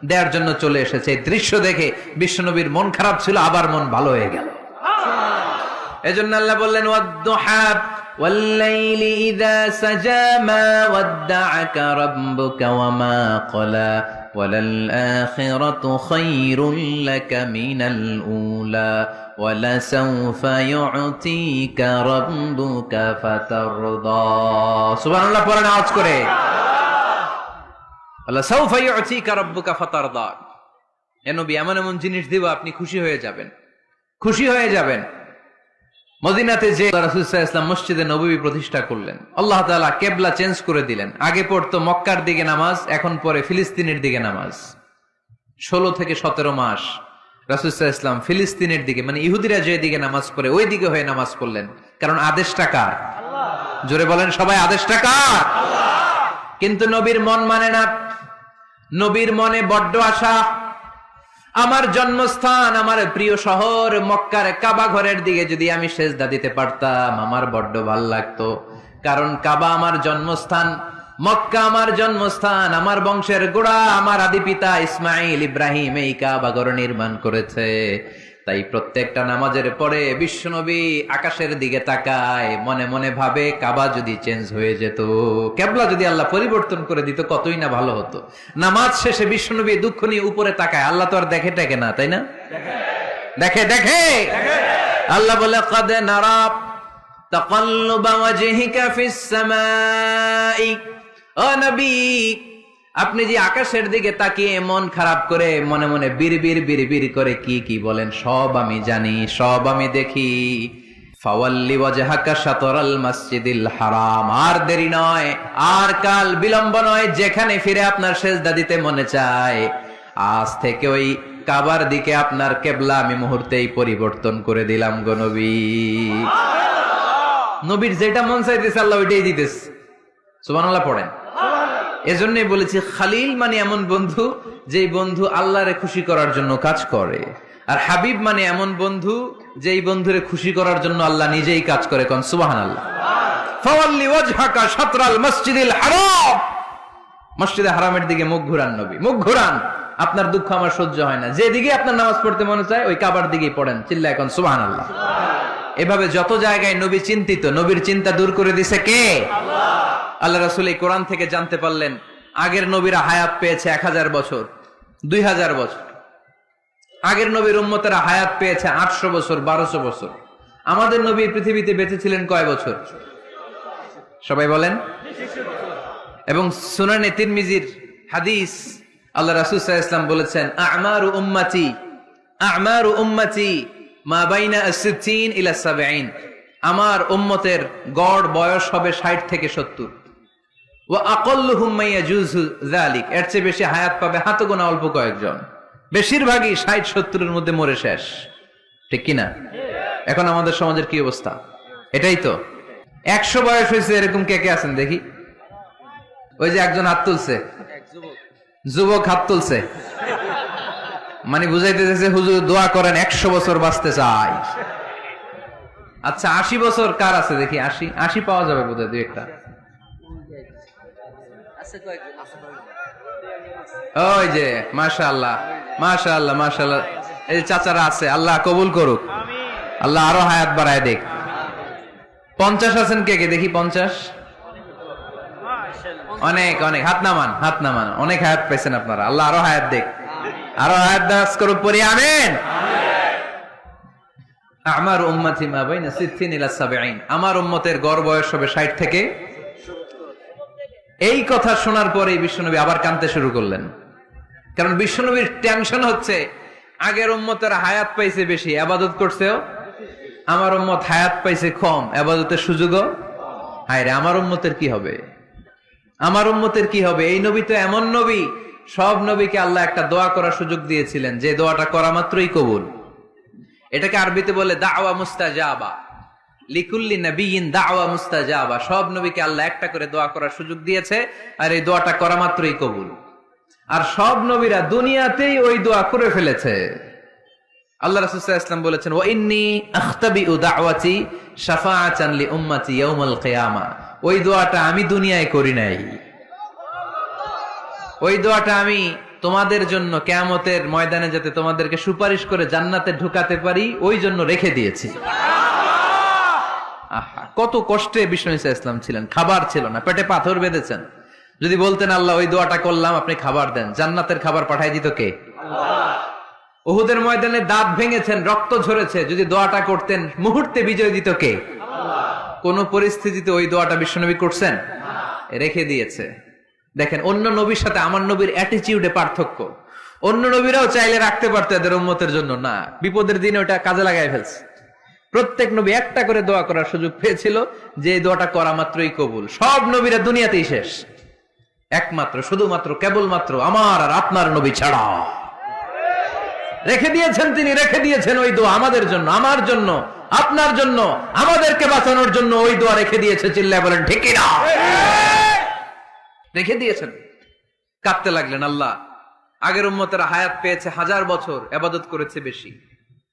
দেওয়ার জন্য চলে এসেছে। দৃশ্য দেখে বিশ্বনবীর মন খারাপ ছিল, আবার মন ভালো হয়ে গেল। এজন্য আল্লাহ বললেন, ওয়াদ-দুহা والليل إذا سجى ما ودعك ربك وما قلى وللآخرة خير لك من الأولى ولسوف يعطيك ربك فترضى سبحان الله পড়েন আওয়াজ করে ولسوف يعطيك ربك فترضى এ নবী এমন এমন জিনিস দিব আপনি খুশি হয়ে যাবেন মদিনাতে যে রাসূল সাল্লাল্লাহু আলাইহি ওয়াসাল্লাম মসজিদে নববী প্রতিষ্ঠা করলেন আল্লাহ তাআলা কিবলা চেঞ্জ করে দিলেন আগে পড়তো মক্কার দিকে নামাজ এখন পড়ে ফিলিস্তিনের দিকে নামাজ 16 থেকে 17 মাস রাসূল সাল্লাল্লাহু আলাইহি ওয়াসাল্লাম ফিলিস্তিনের দিকে মানে ইহুদিরা যে দিকে নামাজ পড়ে ওই দিকে হয়ে নামাজ পড়লেন কারণ আদেশটা কার আল্লাহ জোরে বলেন সবাই আদেশটা কার আল্লাহ কিন্তু নবীর মন মানে না নবীর মনে বড্ড আশা আমার জন্মস্থান আমার প্রিয় শহর মক্কার কাবা ঘরের দিকে যদি আমি সেজদা দিতে পারতাম আমার বড্ড ভালো লাগতো কারণ কাবা আমার জন্মস্থান মক্কা আমার জন্মস্থান আমার বংশের গোড়া আমার আদি পিতা ইসমাইল ইব্রাহিম এই কাবা ঘর নির্মাণ করেছে তাই প্রত্যেকটা নামাজের পরে বিশ্বনবী আকাশের দিকে তাকায় মনে মনে ভাবে কাবা যদি চেঞ্জ হয়ে যেত কিবলা যদি আল্লাহ পরিবর্তন করে দিত কতই না ভালো হতো নামাজ শেষে বিশ্বনবী দুঃখ নিয়ে উপরে তাকায় আল্লাহ তো আর দেখে টেকে না তাই না দেখে আল্লাহ বলে ক্বাদ নারা তাকাল্লুবা ওয়াজহিকা ফিস সামাই ও নবী আপনি যে আকাশের দিকে তাকিয়ে মন খারাপ করে মনে মনে বিড়বিড় করে কি বলেন সব আমি জানি সব আমি দেখি ফাওয়াল্লি ওয়াজহাকা শাতরাল মসজিদিল হারাম আর দেরি নয় আর কাল বিলম্ব নয় যেখানে ফিরে আপনার সেজদা দিতে মনে চায় আজ থেকে ওই কাবার দিকে আপনার কিবলা আমি মুহূর্তেই পরিবর্তন করে দিলাম গো নবী নবীর যেটা মন চাইতেছে আল্লাহ ওইটাই দিতেছে সুবহানাল্লাহ পড়েন এজন্যই বলেছি খালিল মানে এমন বন্ধু যেই বন্ধু আল্লাহরে খুশি করার জন্য কাজ করে আর হাবিব মানে এমন বন্ধু যেই বন্ধুরে খুশি করার জন্য আল্লাহ নিজেই কাজ করে কোন সুবহানাল্লাহ ফাওয়াল্লি ওয়াজহাকা শাতরাল মসজিদিল হারাম মসজিদে হারামের দিকে মুখ ঘুরান নবী মুখ ঘুরান আপনার দুঃখ আমার সহ্য হয় না যেদিকে আপনার নামাজ পড়তে মনে চায় ওই কাবার দিকেই পড়েন চিল্লায় কোন সুবহানাল্লাহ এভাবে যত জায়গায় নবী চিন্তিত নবীর চিন্তা দূর করে দিছে কে আল্লাহ আল্লাহ রাসূল এই কোরআন থেকে জানতে পারলেন আগের নবীরা হায়াত পেয়েছে 1000 বছর 2000 বছর আগের নবীর উম্মতেরা হায়াত পেয়েছে 800 বছর 1200 বছর আমাদের নবী পৃথিবীতে বেঁচে ছিলেন কয় বছর সবাই বলেন এবং সুনানে তিরমিজির হাদিস আল্লাহ রাসূল সাল্লাল্লাহু আলাইহি ওয়াসাল্লাম বলেছেন আ'মারু উম্মতি মা বাইনা as-60 ইলা 70 আমার উম্মতের গড় বয়স হবে 60 থেকে 70 ওয়া আকাল্লুহুম মা ইয়াজুজু যালিক এর চেয়ে বেশি হায়াত পাবে হাতে গোনা অল্প কয়েকজন বেশিরভাগই 60 70 এর মধ্যে মরে শেষ ঠিক কি না এখন আমাদের সমাজের কি অবস্থা এটাই তো 100 বয়স হয়েছে এরকম কে কে আছেন দেখি ওই যে একজন হাত তুলছে যুবক হাত তুলছে মানে বুঝাইতে চাইছে হুজুর দোয়া করেন 100 বছর বাঁচতে চাই আচ্ছা 80 বছর কার আছে দেখি 80 পাওয়া যাবে বোধহয় দুই একটা ওই যে মাশাআল্লাহ মাশাআল্লাহ মাশাআল্লাহ এই চাচারা আছে আল্লাহ কবুল করুক আল্লাহ আরো হায়াত বাড়ায় দেখ 50 আছেন কে কে দেখি 50 অনেক অনেক হাত নামান অনেক হায়াত পেয়েছেন আপনারা আল্লাহ আরো হায়াত দেখ আরো হায়াত দাস করুক পড়ি আমিন আমার উম্মতি মা বাইনা 60 ইলা 70 আমার উম্মতের গড় বয়স হবে 60 থেকে এই কথা শোনার পরে বিশ্বনবী আবার কাঁদতে শুরু করলেন কারণ বিশ্বনবীর টেনশন হচ্ছে আগের উম্মতের হায়াত পাইছে বেশি ইবাদত করছেও আমার উম্মত হায়াত পাইছে কম ইবাদতের সুযোগও হায় রে আমার উম্মতের কি হবে এই নবী তো এমন নবী সব নবীকে আল্লাহ একটা দোয়া করার সুযোগ দিয়েছিলেন যে দোয়াটা করা মাত্রই কবুল এটাকে আরবিতে বলে দাওয়া মুস্তাজাবা লিকুল্লি নবিয়িন দাওয়া মুস্তাজাবা সব নবীকে আল্লাহ একটা করে দোয়া করার সুযোগ দিয়েছে আর এই দোয়াটা করা মাত্রই কবুল আর সব নবীরা দুনিয়াতেই ওই দোয়া করে ফেলেছে আল্লাহ রাসূল সাল্লাল্লাহু আলাইহি ওয়াসাল্লাম বলেছেন ওয়া ইন্নী আখতাবিউ দাওয়াতি শাফাআতান লি উম্মতি ইয়াউমাল কিয়ামা ওই দোয়াটা আমি দুনিয়ায় করি নাই ওই দোয়াটা আমি তোমাদের জন্য কিয়ামতের ময়দানে যাতে তোমাদেরকে সুপারিশ করে জান্নাতে ঢুকাতে পারি ওই জন্য রেখে দিয়েছি কত কষ্টে বিষ্ণু ঈসা ইসলাম ছিলেন, খাবার ছিল না, পেটে পাথর বেঁধেছেন। যদি বলতেন আল্লাহ ওই দোয়াটা করলাম, আপনি খাবার দেন, জান্নাতের খাবার পাঠাই দিত কে? উহুদের ময়দানে দাঁত ভেঙেছেন, রক্ত ঝরেছে, যদি দোয়াটা করতেন মুহূর্তে বিজয় দিত কে? কোন পরিস্থিতিতে ওই দোয়াটা বিশ্বনবী করছেন? রেখে দিয়েছে। দেখেন অন্য নবীর সাথে আমার নবীর অ্যাটিটিউডে পার্থক্য। অন্য নবীরাও চাইলে রাখতে পারতো এদের উম্মতের জন্য, না, বিপদের দিনে ওটা কাজে লাগাই ফেলছে। প্রত্যেক নবী একটা করে দোয়া করার সুযোগ পেয়েছিল, যে দোয়াটা করা মাত্রই কবুল। সব নবীরা দুনিয়াতেই শেষ, একমাত্র শুধুমাত্র কেবলমাত্র আমার আর আপনার নবী ছাড়া রেখে দিয়েছেন তিনি, রেখে দিয়েছেন ওই দোয়া আমাদের জন্য, আমার জন্য, আপনার জন্য, আমাদেরকে বাঁচানোর জন্য ওই দোয়া রেখে দিয়েছে। চিল্লায় বলেন ঠিক না? রেখে দিয়েছেন। কাঁদতে লাগলেন, আল্লাহ আগের উম্মতেরা হায়াত পেয়েছে 1000 বছর, ইবাদত করেছে বেশি,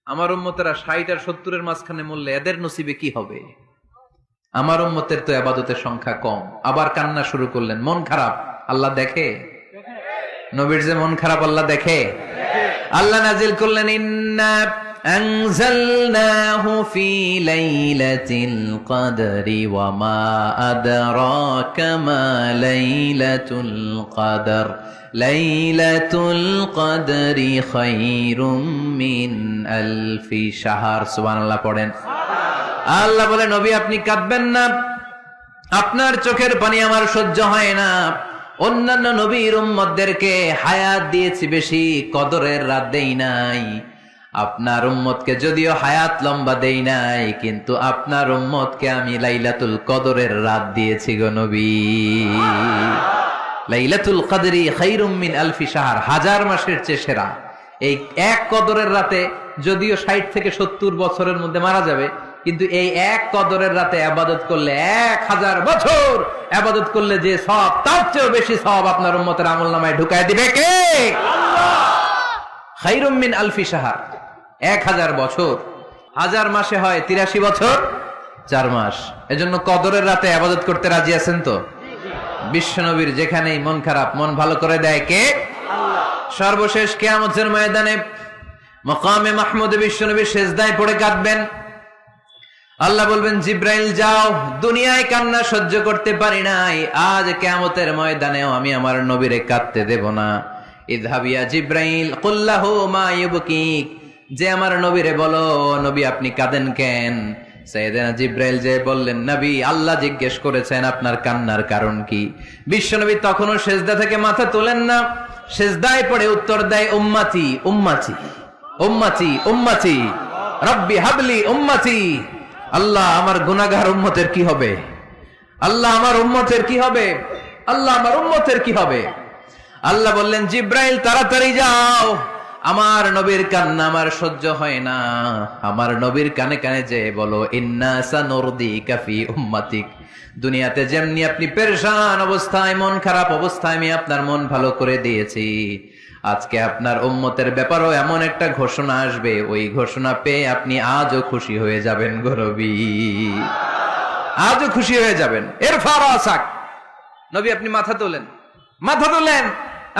আমার উম্মতেরা 60 আর 70-এর মাঝখানে মরলে এদের নসিবে কি হবে? আমার উম্মতের তো ইবাদতের সংখ্যা কম। আবার কান্না শুরু করলেন, মন খারাপ, আল্লাহ দেখে। নবীর যে মন খারাপ আল্লাহ দেখে। আল্লাহ নাজিল করলেন, ইন্না আনজালনাহু ফি লাইলাতিল কদরি ওয়া মা আদরাকা মা লাইলাতুল কদর লাইলাতুল কদরি খায়রুম মিন আলফি শাহর। সুবহানাল্লাহ পড়েন। আল্লাহ বলে, নবী আপনি কাঁদবেন না, আপনার চোখের পানি আমার সহ্য হয় না। অন্যান্য নবীর উম্মতদেরকে হায়াত দিয়েছি বেশি, কদরের রাত দেই নাই। আপনার উম্মতকে যদিও হায়াত লম্বা দেই নাই, কিন্তু আপনার উম্মতকে আমি লাইলাতুল কদরের রাত দিয়েছি গো নবী। লাইলাতুল কদরি খায়রুম মিন আলফি শাহর, 1000 মাসের চেয়ে সেরা। এই এক কদরের রাতে যদিও 60 থেকে 70 বছরের মধ্যে মারা যাবে, কিন্তু এই এক কদরের রাতে ইবাদত করলে 1000 বছর ইবাদত করলে যে সওয়াব, তার চেয়েও বেশি সওয়াব আপনার উম্মতের আমলনামায় ঢুকায় দিবে কে? আল্লাহ। খায়রুম মিন আলফি শাহর, 1000 বছর। 1000 মাসে হয় 83 বছর 4 মাস। এজন্য কদরের রাতে ইবাদত করতে রাজি আছেন তো? বিশ্বনবীর যেখানেই মন খারাপ, মন ভালো করে দেয় কে? আল্লাহ। সর্বশেষ কিয়ামতের ময়দানে মাকামে মাহমুদে বিশ্বনবী সিজদায় পড়ে কাঁদবেন। আল্লাহ বলবেন, জিব্রাইল যাও, দুনিয়ায় কান্না সহ্য করতে পারি নাই, আজ কিয়ামতের ময়দানেও আমি আমার নবীরে কাঁদতে দেব না। ইযহাবিয়া জিব্রাইল কুল্লাহু মা ইউবকিক, যে আমার নবীরে বলো, নবী আপনি কাঁদেন কেন? সাইয়েদনা জিব্রাইল যে বললেন, নবী আল্লাহ জিজ্ঞেস করেছেন আপনার কান্নার কারণ কি। বিশ্বনবী তখনও সিজদা থেকে মাথা তোলেন না, সিজদায় পড়ে উত্তর দেয়, উম্মতি উম্মতি উম্মতি উম্মতি রব্বি হাবলি উম্মতি। আল্লাহ আমার গুনাহগার উম্মতের কি হবে? আল্লাহ আমার উম্মতের কি হবে? আল্লাহ আমার উম্মতের কি হবে? আল্লাহ বললেন, জিব্রাইল তাড়াতাড়ি যাও, আমার নবীর কান্না আমার সহ্য হয় না, আমার নবীর কানে কানে যে বলো, ইন্না সানুরদিকা ফি উম্মাতিক, দুনিয়াতে যেমনি আপনি পেরেশান অবস্থায়, মন খারাপ অবস্থায় আমি আপনার মন ভালো করে দিয়েছি, আজকে আপনার উম্মতের ব্যাপারও এমন একটা ঘোষণা আসবে, ওই ঘোষণা পেয়ে আপনি আজও খুশি হয়ে যাবেন গো নবী, আজও খুশি হয়ে যাবেন। ইরফা রাসাক, নবী আপনি মাথা তোলেন, মাথা তোলেন,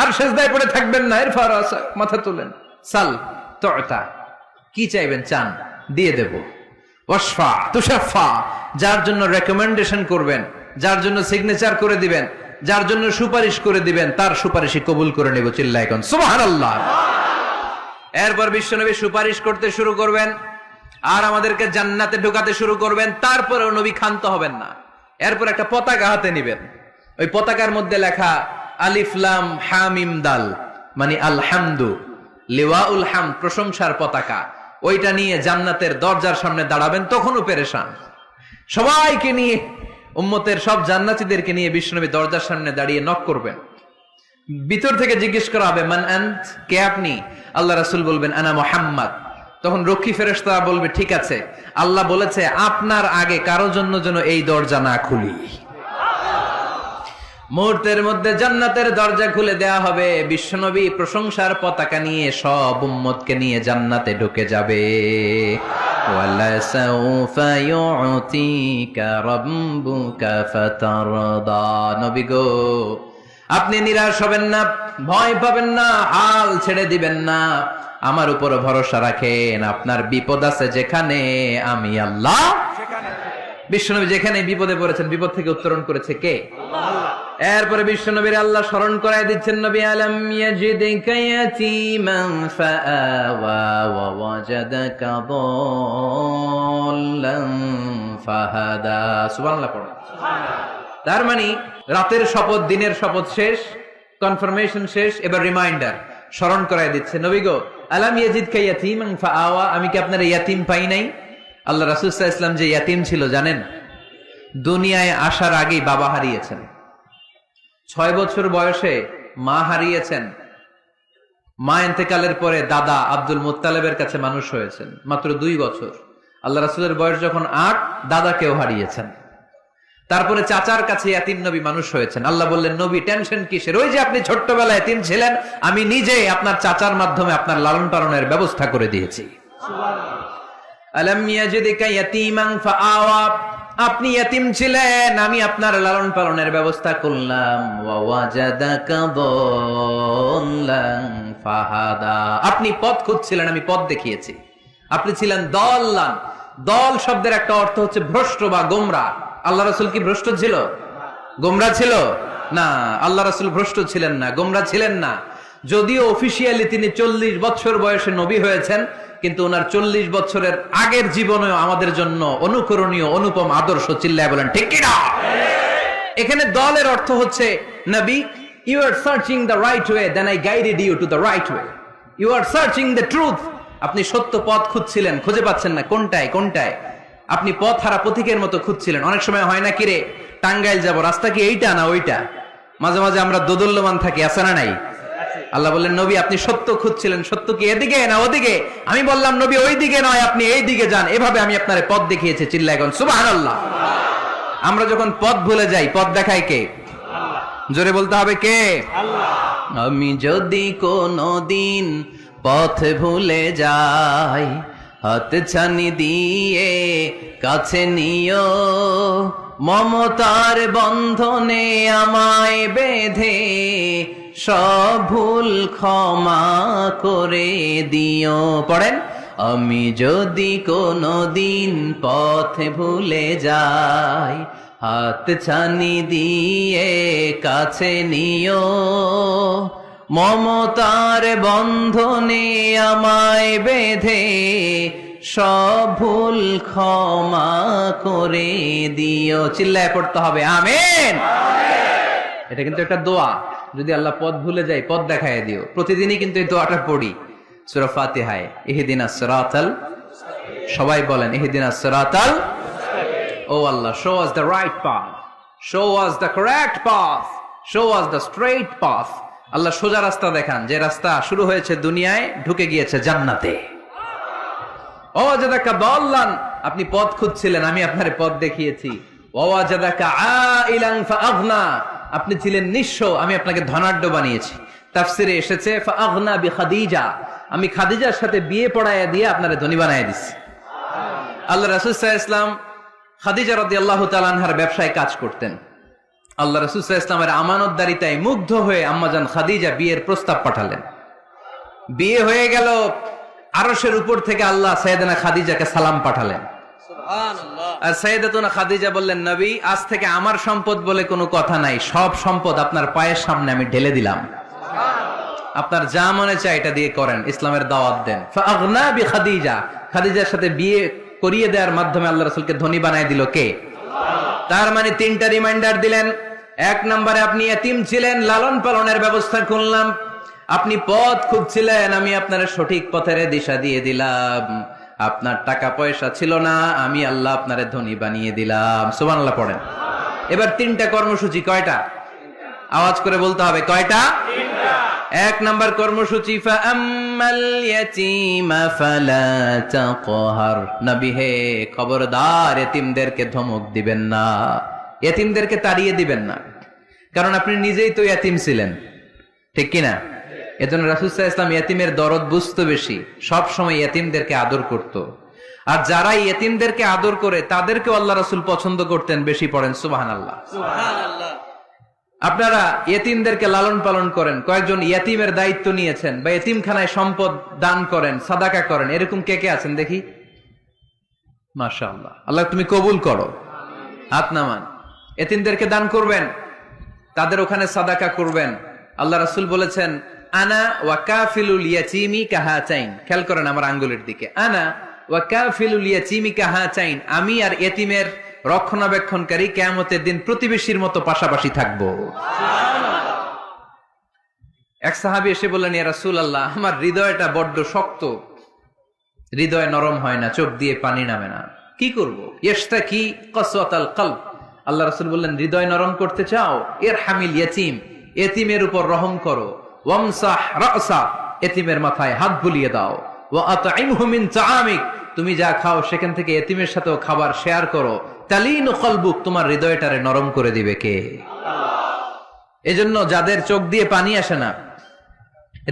আর সিজদায় পড়ে থাকবেন না। ইরফা রাসাক, মাথা তোলেন। সাল তুতা, কি চাইবেন চান, দিয়ে দেব। ওয়াশফা তুশাফা, যার জন্য রেকমেন্ডেশন করবেন, যার জন্য সিগনেচার করে দিবেন, যার জন্য সুপারিশ করে দিবেন, তার সুপারিশই কবুল করে নেব। চিল্লায় এখন সুবহানাল্লাহ। এরপর বিশ্বনবী সুপারিশ করতে শুরু করবেন আর আমাদেরকে জান্নাতে ঢোকাতে শুরু করবেন। তারপরেও নবী ক্ষান্ত হবেন না। এরপর একটা পতাকা হাতে নিবেন, ওই পতাকার মধ্যে লেখা আলিফ লাম হা মিম দাল, মানে আলহামদু, লিওয়াউল হামদ, প্রশংসার পতাকা। ওইটা নিয়ে জান্নাতের দরজার সামনে দাঁড়াবেন। তখনও পেরেশান, সবাইকে নিয়ে, উম্মতের সব জান্নাতীদেরকে নিয়ে বিশ্বনবী দরজার সামনে দাঁড়িয়ে নক করবেন। ভিতর থেকে জিজ্ঞেস করা হবে, মান আন্ত, কে আপনি? আল্লাহ রাসূল বলবেন, আনা মুহাম্মদ। তখন রক্ষী ফেরেশতা বলবে, ঠিক আছে, আল্লাহ বলেছে আপনার আগে কারো জন্য যেন এই দরজা না খুলি। মুহূর্তের মধ্যে জান্নাতের দরজা খুলে দেয়া হবে। বিশ্বনবী প্রশংসার পতাকা নিয়ে সব উম্মতকে নিয়ে জান্নাতে ঢুকে যাবে। ওয়ালা সাউফা ইউতিকা রাব্বুকা ফাতারদা, নবী গো আপনি নিরাশ হবেন না, ভয় পাবেন না, হাল ছেড়ে দিবেন না, আমার উপর ভরসা রাখেন। আপনার বিপদ আছে যেখানে, আমি আল্লাহ বিশ্বনবী যেখানে বিপদে পড়েছেন, বিপদ থেকে উত্তরণ করেছে কে? এরপরে বিশ্বনবীর আল্লাহ স্মরণ করায় দিচ্ছেন, নবী আলাম ইয়াজিদিকা ইয়াতীমান ফাআওয়া ওয়া ওয়াজাদাকা দাল্লান ফাহাদা। সুবহানাল্লাহ পড়ো। তার মানে রাতের শপথ, দিনের শপথ শেষ, কনফার্মেশন শেষ, এবার রিমাইন্ডার, স্মরণ করায় দিচ্ছে, নবী গো আলাম ইয়াজিদকা ইয়াতীমান ফাআওয়া, আমি কি আপনার ইয়াতীম পাই নাই? আল্লাহ রাসূল সাল্লাল্লাহু আলাইহি ওয়াসাল্লাম যে ইয়াতীম ছিল জানেন? দুনিয়ায় আসার আগেই বাবা হারিয়েছেন, 6 বছর বয়সে মা হারিয়েছেন, মা ইন্তেকালের পরে দাদা আব্দুল মুত্তালিবের কাছে মানুষ হয়েছেন মাত্র 2 বছর। আল্লাহ রাসূলের বয়স যখন 8, দাদাকেও হারিয়েছেন। তারপরে চাচার কাছে ইয়াতীম নবী মানুষ হয়েছেন। আল্লাহ বললেন, নবী টেনশন কিসের? ওই যে আপনি ছোট্টবেলায় ইয়াতীম ছিলেন, আমি নিজে আপনার চাচার মাধ্যমে আপনার লালন পালনের ব্যবস্থা করে দিয়েছি। আলাম ইয়াজিদিকা ইয়াতীমান ফাআওয়া, আপনি ইয়াতীম ছিলেন, আমি আপনার লালন পালনের ব্যবস্থা করলাম। ওয়া ওয়াজাদাকা দাল্লান ফাহাদা, আপনি পথ খুঁজছিলেন, আমি পথ দেখিয়েছি। আপনি ছিলেন দল্লান। দল শব্দের একটা অর্থ হচ্ছে ভ্রষ্ট বা গোমরা। আল্লাহ রাসূল কি ভ্রষ্ট ছিল? গোমরা ছিল না। আল্লাহ রাসূল ভ্রষ্ট ছিলেন না, গোমরা ছিলেন না। যদিও অফিসিয়ালি তিনি 40 বছর বয়সে নবী হয়েছেন, কিন্তু ওনার 40 বছরের আগের জীবনেও আমাদের জন্য অনুকরণীয় অনুপম আদর্শ। চিল্লায় বলেন ঠিক কি না? এখানে দলের অর্থ হচ্ছে, নবী you are searching the right way, then I guided you to the right way. You are searching the truth, আপনি সত্য পথ খুঁজছিলেন, খুঁজে পাচ্ছেন না, কোনটায় কোনটায়, আপনি পথ হারা পথিকের মতো খুঁজছিলেন। অনেক সময় হয় না, কিরে টাঙ্গাইল যাব, রাস্তা কি এইটা না ওইটা? মাঝে মাঝে আমরা দোদুল্যমান থাকি, আছে না নাই? আল্লাহ বললেন, নবী আপনি সত্য খুঁজছিলেন, সত্য কি এদিকে না ওদিকে? আমি বললাম, নবী ওই দিকে নয়, আপনি এই দিকে যান। এভাবে আমি আপনার পথ দেখিয়েছি। চিল্লায় এখন সুবহানাল্লাহ। আমরা যখন পথ ভুলে যাই, পথ দেখায় কে? জোরে বলতে হবে কে? আল্লাহ। আমি যদি কোনদিন পথ ভুলে যাই, হাত ছানি দিয়ে কাছে নিও, মমতার বন্ধনে আমায় বেঁধে সব ভুল ক্ষমা করে দিও। পড়েন, আমি যদি কোনদিন পথ ভুলে যাই, হাত ছানি দিয়ে কাছে নিও, মমতার বন্ধনে আমায় বেঁধে সব ভুল ক্ষমা করে দিও। চিল্লায় পড়তে হবে আমিন। এটা কিন্তু একটা দোয়া। যদি আল্লাহ পথ ভুলে যায়, পথ দেখায় দিও। প্রতিদিনই কিন্তু এই দোয়াটা পড়ি সূরা ফাতিহায়, ইহদিনাস সিরাতাল, সবাই বলেন ইহদিনাস সিরাতাল। ও আল্লাহ, show us the right path, show us the correct path, show us the straight path. আল্লাহ সোজা রাস্তা দেখান, যে রাস্তা শুরু হয়েছে দুনিয়ায়, ঢুকে গিয়েছে জান্নাতে। ও ওয়াজাদাকা দাল্লান, আপনি পথ খুঁজছিলেন, আমি আপনার পথ দেখিয়েছি। ওয়া ওয়াজাদাকা আইলান ফাআগনা, আপনি ছিলেন নিঃস্ব, আমি আপনাকে ধনাঢ্য বানিয়েছি। তাফসিরে এসেছে ফাআগনা বিখাদিজা, আমি খাদিজার সাথে বিয়ে পড়ায়া দিয়ে আপনারে ধনী বানায় দিছি। আল্লাহ রাসূল সাল্লাল্লাহু আলাইহি ওয়াসাল্লাম খাদিজা রাদিয়াল্লাহু তাআলা আনহার ব্যবসায় কাজ করতেন। আল্লাহ রাসূল সাল্লাল্লাহু আলাইহি ওয়াসাল্লামের আমানতদারিতায় মুগ্ধ হয়ে আম্মাজান খাদিজা বিয়ের প্রস্তাব পাঠালেন। বিয়ে হয়ে গেল, আরশের উপর থেকে আল্লাহ সাইয়েদানা খাদিজাকে সালাম পাঠালেন। সুবহানাল্লাহ। আর সাইয়েদাতুনা খাদিজা বললেন, নবী আজ থেকে আমার সম্পদ বলে কোনো কথা নাই, সব সম্পদ আপনার পায়ের সামনে আমি ঢেলে দিলাম। আপনার যা মনে চায় এটা দিয়ে করেন, ইসলামের দাওয়াত দেন। ফাআগনা বিখাদিজা, খাদিজার সাথে বিয়ে করিয়ে দেওয়ার মাধ্যমে আল্লাহ রাসূলকে ধনী বানায় দিল কে? তার মানে 3টা রিমাইন্ডার দিলেন। 1 নম্বরে আপনি এতিম ছিলেন, লালন পালনের ব্যবস্থা করলাম। আপনি পথ খুঁজছিলেন, আমি আপনার সঠিক পথের দিশা দিয়ে দিলাম। আপনার টাকা পয়সা ছিল না, আমি আল্লাহ আপনারে ধনী বানিয়ে দিলাম। সুবহানাল্লাহ পড়েন। এবার 3টা কর্মসূচি, কয়টা? আওয়াজ করে বলতে হবে, কয়টা? 1 নম্বর কর্মসূচি, ফাআম্মাল ইয়াতীমা ফালা তাকহার, নবী হে খবরদার, এতিমদেরকে ধমক দিবেন না, এতিমদেরকে তাড়িয়ে দিবেন না, কারণ আপনি নিজেই তো এতিম ছিলেন, ঠিক কি না? এজন্য রাসূল সাল্লাল্লাহু আলাইহি ওয়াসাল্লাম এতিমের দরদ বুঝতো বেশি, সব সময় এতিমদেরকে আদর করত। আর যারা এতিমদেরকে আদর করে তাদেরকেও আল্লাহ রাসূল পছন্দ করতেন বেশি। পড়েন সুবহানাল্লাহ। সুবহানাল্লাহ। আপনারা ইয়েতিমদেরকে লালন পালন করেন, কয়েকজন ইয়েতিমের দায়িত্ব নিয়েছেন, বা ইয়েতিমখানায় সম্পদ দান করেন, সাদাকা করেন, এরকম কে কে আছেন দেখি? মাশাআল্লাহ, আল্লাহ তুমি কবুল করো। হাত নামান। এতিমদেরকে দান করবেন, তাদের ওখানে সাদাকা করবেন। আল্লাহ রাসূল বলেছেন, আনা ওয়া কাফিলুল ইয়াতীমি কাহাতাইন। খেয়াল করেন আমার আঙ্গুলের দিকে, আনা ওয়া কাফিলুল ইয়াতীমি কাহাতাইন। আমি আর এতিমের রক্ষণাবেক্ষণকারী কিয়ামতের দিন প্রতিবেশীর মতো পাশাপাশি থাকবো। এক সাহাবী এসে বললেন, ইয়া রাসূলুল্লাহ, আমার হৃদয়টা বড্ড শক্ত, হৃদয় নরম হয় না, চোখ দিয়ে পানি নামে না, কি করব? ইশতাকি কসওয়াতাল কলব। আল্লাহ রাসূল বললেন, হৃদয় নরম করতে চাও? ইরহামিল ইয়াতীম, এতিমের উপর রহম করো। ওয়ামসাহ রাসা, এতিমের মাথায় হাত বুলিয়ে দাও। ওয়া আতইমহু মিন তাআমিক, তুমি যা খাও সেখান থেকে এতিমের সাথেও খাবার শেয়ার করো। তালিনু কলবুক, তোমার হৃদয়টারে নরম করে দিবে কে? এজন্য যাদের চোখ দিয়ে পানি আসে না,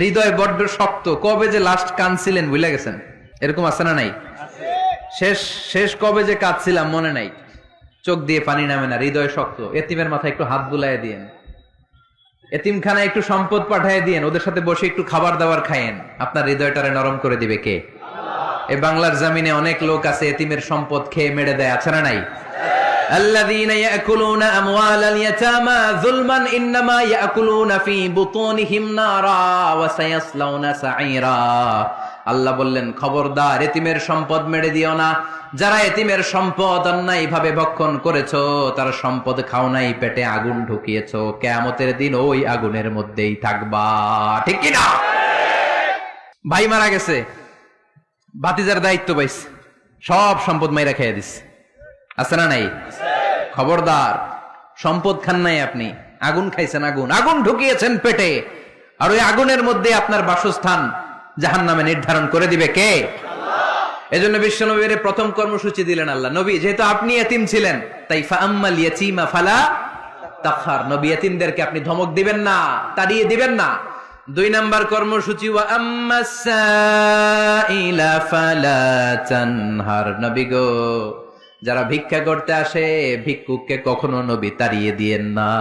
হৃদয় বড্ড শক্ত, কবে যে লাস্ট কাঁদছিলেন ভুলে গেছেন, এরকম আছে না নাই? শেষ কবে যে কাঁদছিলাম মনে নাই, চোখ দিয়ে পানি নামে না, হৃদয় শক্ত। এতিমের মাথায় একটু হাত বুলায় দিয়েন, এতিমখানায় একটু সম্পদ পাঠায় দিয়েন, ওদের সাথে বসে একটু খাবার দাবার খায়েন, আপনার হৃদয়টারে নরম করে দিবে কে? এই বাংলার জমিনে অনেক লোক আছে এতিমের সম্পদ খেয়ে মেরে দেয়, আছে না নাই? আল্লাযীনা ইয়াকুলুনা আমওয়ালাল ইয়াতামা যুলমান ইন্নামা ইয়াকুলুনা ফী বুতুনিহিম নারা ওয়া সায়াসলাউনা সাঈরা। আল্লাহ বললেন, খবরদার এতিমের সম্পদ মেরে দিও না। যারা এতিমের সম্পদ অন্যায়ভাবে ভক্ষণ করেছো, তার সম্পদ খাও নাই, পেটে আগুন ঢুকিয়েছো, কিয়ামতের দিন ওই আগুনের মধ্যেই থাকবা। ঠিক কি না? ভাই মারা গেছে, ভাতিজার দায়িত্ব পাইছে, সব সম্পদ মাইরা খেয়ে দিছে, আছে না নাই? খবরদার, সম্পদ খান নাই আপনি, আগুন খাইছেন, আগুন ঢুকিয়েছেন পেটে, আর ওই আগুনের মধ্যে আপনার বাসস্থান জাহান্নামে নির্ধারণ করে দিবে কে? এজন্য বিশ্ব নবীর প্রথম কর্মসূচি দিলেন আল্লাহ। নবী, যেহেতু আপনি এতিম ছিলেন, তাই ফাআম্মাল ইয়াতীমা ফালা তাখহার, নবী এতিমদেরকে আপনি ধমক দিবেন না, তাড়িয়ে দিবেন না। 2 নাম্বার কর্মসূচি, ওয়া আম্মাস সাইলা ফালা তানহার, নবী গো, যারা ভিক্ষা করতে আসে ভিক্ষুককে কখনো নবী তাড়িয়ে দিয়েন না,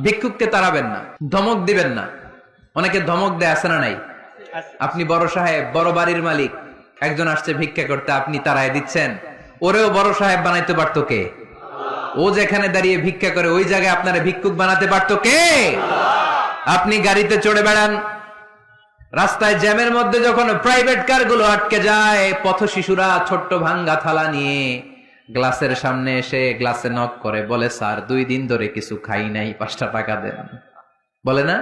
ভিক্ষুককে তাড়াবেন না, ধমক দিবেন না। অনেকে ধমক দেয়, আছে না নাই? আপনি বড় সাহেব, বড় বাড়ির মালিক, একজন আসছে ভিক্ষা করতে, আপনি তাড়ায় দিচ্ছেন, ওরেও বড় সাহেব বানাইতে পারতো কে? ও যেখানে দাঁড়িয়ে ভিক্ষা করে ওই জায়গায় আপনারা ভিক্ষুক বানাতে পারতো কে? আপনি গাড়িতে চড়ে বেড়ান, রাস্তায় জ্যামের মধ্যে যখন প্রাইভেট কার গুলো আটকে যায়, পথ শিশুরা ছোট্ট ভাঙ্গা থালা নিয়ে গ্লাসের সামনে এসে গ্লাসে নক করে, বলে, স্যার 2 দিন ধরে কিছু খাই নাই, 5টা টাকা দেন, বলে না?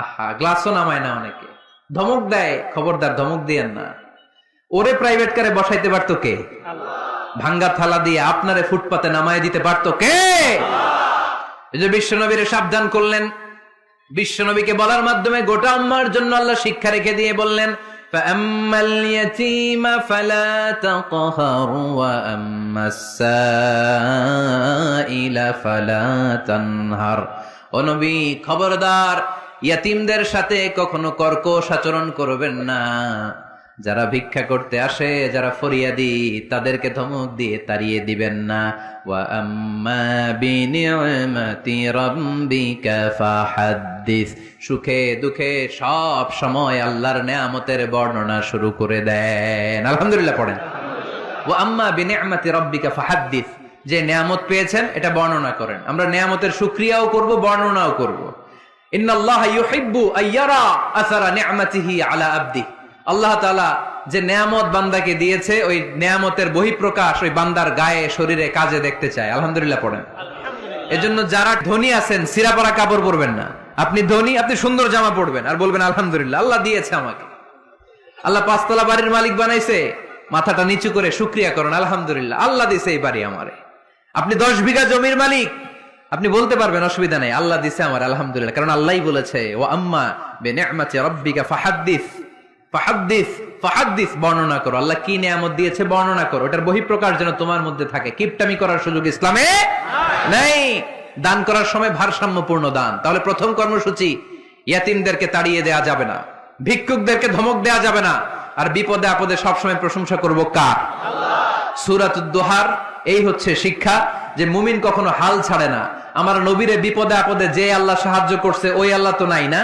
আহা, গ্লাসও নামায় না অনেকে, ধমক দেয়। খবরদার, ধমক দিয়েন না। ওরে প্রাইভেট কারে বসাইতে পারতো কে? ভাঙ্গা থালা দিয়ে আপনারে ফুটপাতে নামায় দিতে পারতো কে? এই যে বিশ্বনবীরে সাবধান করলেন, বিশ্বনবীকে বলার মাধ্যমে গোটা উম্মার জন্য আল্লাহ শিক্ষা রেখে দিয়ে বললেন, ফাআম্মাল ইয়াতীমা ফালা তাকহার ওয়া আম্মাস সাইলা ফালা তানহার। ও নবী, খবরদার, ইয়াতিমদের সাথে কখনো কর্কশ আচরণ করবেন না। যারা ভিক্ষা করতে আসে, যারা ফরিয়াদি, তাদেরকে ধমক দিয়ে তাড়িয়ে দিবেন না। ওয়া আম্মা বিনি'মাতি রাব্বিকা ফাহাদ্দিস, সুখে দুঃখে সব সময় আল্লাহর নেয়ামতের বর্ণনা শুরু করে দেন। আলহামদুলিল্লাহ পড়েন। ওয়া আম্মা বিনি'মাতি রাব্বিকা ফাহাদ্দিস, যে নেয়ামত পেয়েছেন এটা বর্ণনা করেন। আমরা নেয়ামতের শুকরিয়াও করব, বর্ণনাও করব। ইন্নাল্লাহা ইউহিব্বু আইয়ারা আসারা নি'মাতিহি আলা আবদি, আল্লাহ তাআলা যে নেয়ামত বান্দাকে দিয়েছে, ওই নেয়ামতের বহিঃপ্রকাশ ওই বান্দার গায়ে, শরীরে, কাজে দেখতে চায়। আলহামদুলিল্লাহ পড়েন। এজন্য যারা ধনী আছেন সিরাপাড়া কাপড় পরবেন না। আপনি ধনী, আপনি সুন্দর জামা পরবেন আর বলবেন আলহামদুলিল্লাহ, আল্লাহ দিয়েছে আমাকে, আল্লাহ 5 তলা বাড়ির মালিক বানাইছে, মাথাটা নিচু করে শুকরিয়া করেন, আলহামদুলিল্লাহ, আল্লাহ দিয়েছে এই বাড়ি আমারে। আপনি 10 বিঘা জমির মালিক, আপনি বলতে পারবেন অসুবিধা নেই, আল্লাহ দিছে আমার, আলহামদুলিল্লাহ, কারণ আল্লাহই বলেছে, ওয়া আম্মা বিনি'মাতি রাব্বিকা ফাহাদ্দিস, ফাহাদ্দিস, ফাহাদ্দিস, বর্ণনা করো, আল্লাহ কি নিয়ামত দিয়েছে বর্ণনা করো। ওটার বহিঃপ্রকাশ যেন তোমার মধ্যে থাকে। কিপটামি করার সুযোগ ইসলামে নাই। দান করার সময় ভারসাম্যপূর্ণ দান। তাহলে প্রথম কর্মসূচি, ইয়াতিমদেরকে তাড়িয়ে দেয়া যাবে না, ভিক্ষুকদেরকে ধমক দেয়া যাবে না, আর বিপদে আপদে সবসময় প্রশংসা করবো কার? সূরাতুদ দুহার এই হচ্ছে শিক্ষা, যে মুমিন কখনো হাল ছাড়ে না। আমার নবীরে বিপদে আপদে যে আল্লাহ সাহায্য করছে, ওই আল্লাহ তো নাই না?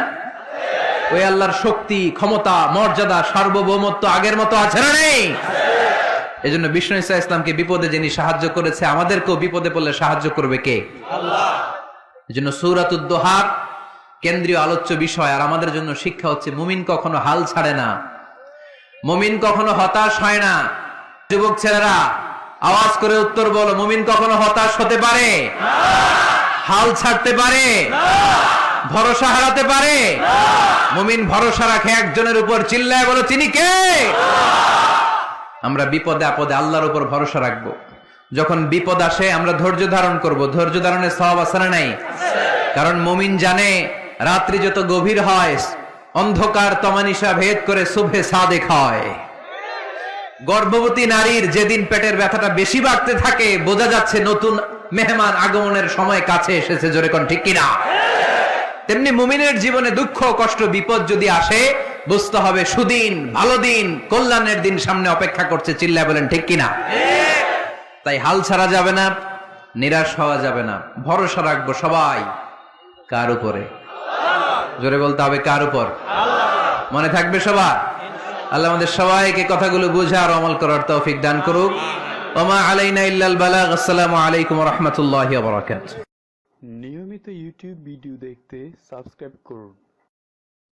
ওই আল্লাহর শক্তি, ক্ষমতা, মর্যাদা, সার্বভৌমত্ব আগের মতো আছে না নেই? এজন্য বিষ্ণু ঈসা ইসলামকে বিপদে যিনি সাহায্য করেছে, আমাদেরকেও বিপদে পড়লে সাহায্য করবে কে? আল্লাহ। এজন্য সূরাতুদ দোহার কেন্দ্রীয় আলোচ্য বিষয় আর আমাদের জন্য শিক্ষা হচ্ছে মুমিন কখনো হাল ছাড়ে না, মুমিন কখনো হতাশ হয় না। যুবক ছেলেরা আওয়াজ করে উত্তর বলো, মুমিন কখনো হতাশ হতে পারে? হাল ছাড়তে পারে? ভরসা হারাতে পারে? মুমিন ভরসা রাখে একজনের উপর, চিল্লায় বলো তিনি কে? আমরা বিপদে আপদে আল্লাহর উপর ভরসা রাখবো। যখন বিপদ আসে আমরা ধৈর্য ধারণ করব। ধৈর্য ধারণের সওয়াব আছে না নাই? কারণ মুমিন জানে রাত্রি যত গভীর হয় অন্ধকার তমানিসা ভেদ করে সুবহে সাদেক হয়। গর্ভবতী নারীর যেদিন পেটের ব্যথাটা বেশি বাড়তে থাকে বোঝা যাচ্ছে নতুন মেহমান আগমনের সময় কাছে এসেছে। জোরে কোন ঠিক কিনা? তেমনি মুমিনের জীবনে দুঃখ কষ্ট বিপদ যদি আসে বুঝতে হবে সুদিন, ভালো দিন, কল্যাণের দিন সামনে অপেক্ষা করছে। চিল্লায় বলেন ঠিক কিনা? তাই হাল ছাড়া যাবে না, নিরাশ হওয়া যাবে না। ভরসা রাখবো সবাই কার উপরে? জোরে বলতে হবে কার উপর? মনে থাকবে সবার? আল্লাহ আমাদের সবাইকে কথাগুলো বুঝা আর আমল করার তৌফিক দান করুক। ওমা আলাইনা ইল্লাল বালাগ। আসসালামু আলাইকুম ওয়া রাহমাতুল্লাহি ওয়া বারাকাতুহু। নিয়মিত ইউটিউব ভিডিও দেখতে সাবস্ক্রাইব করুন।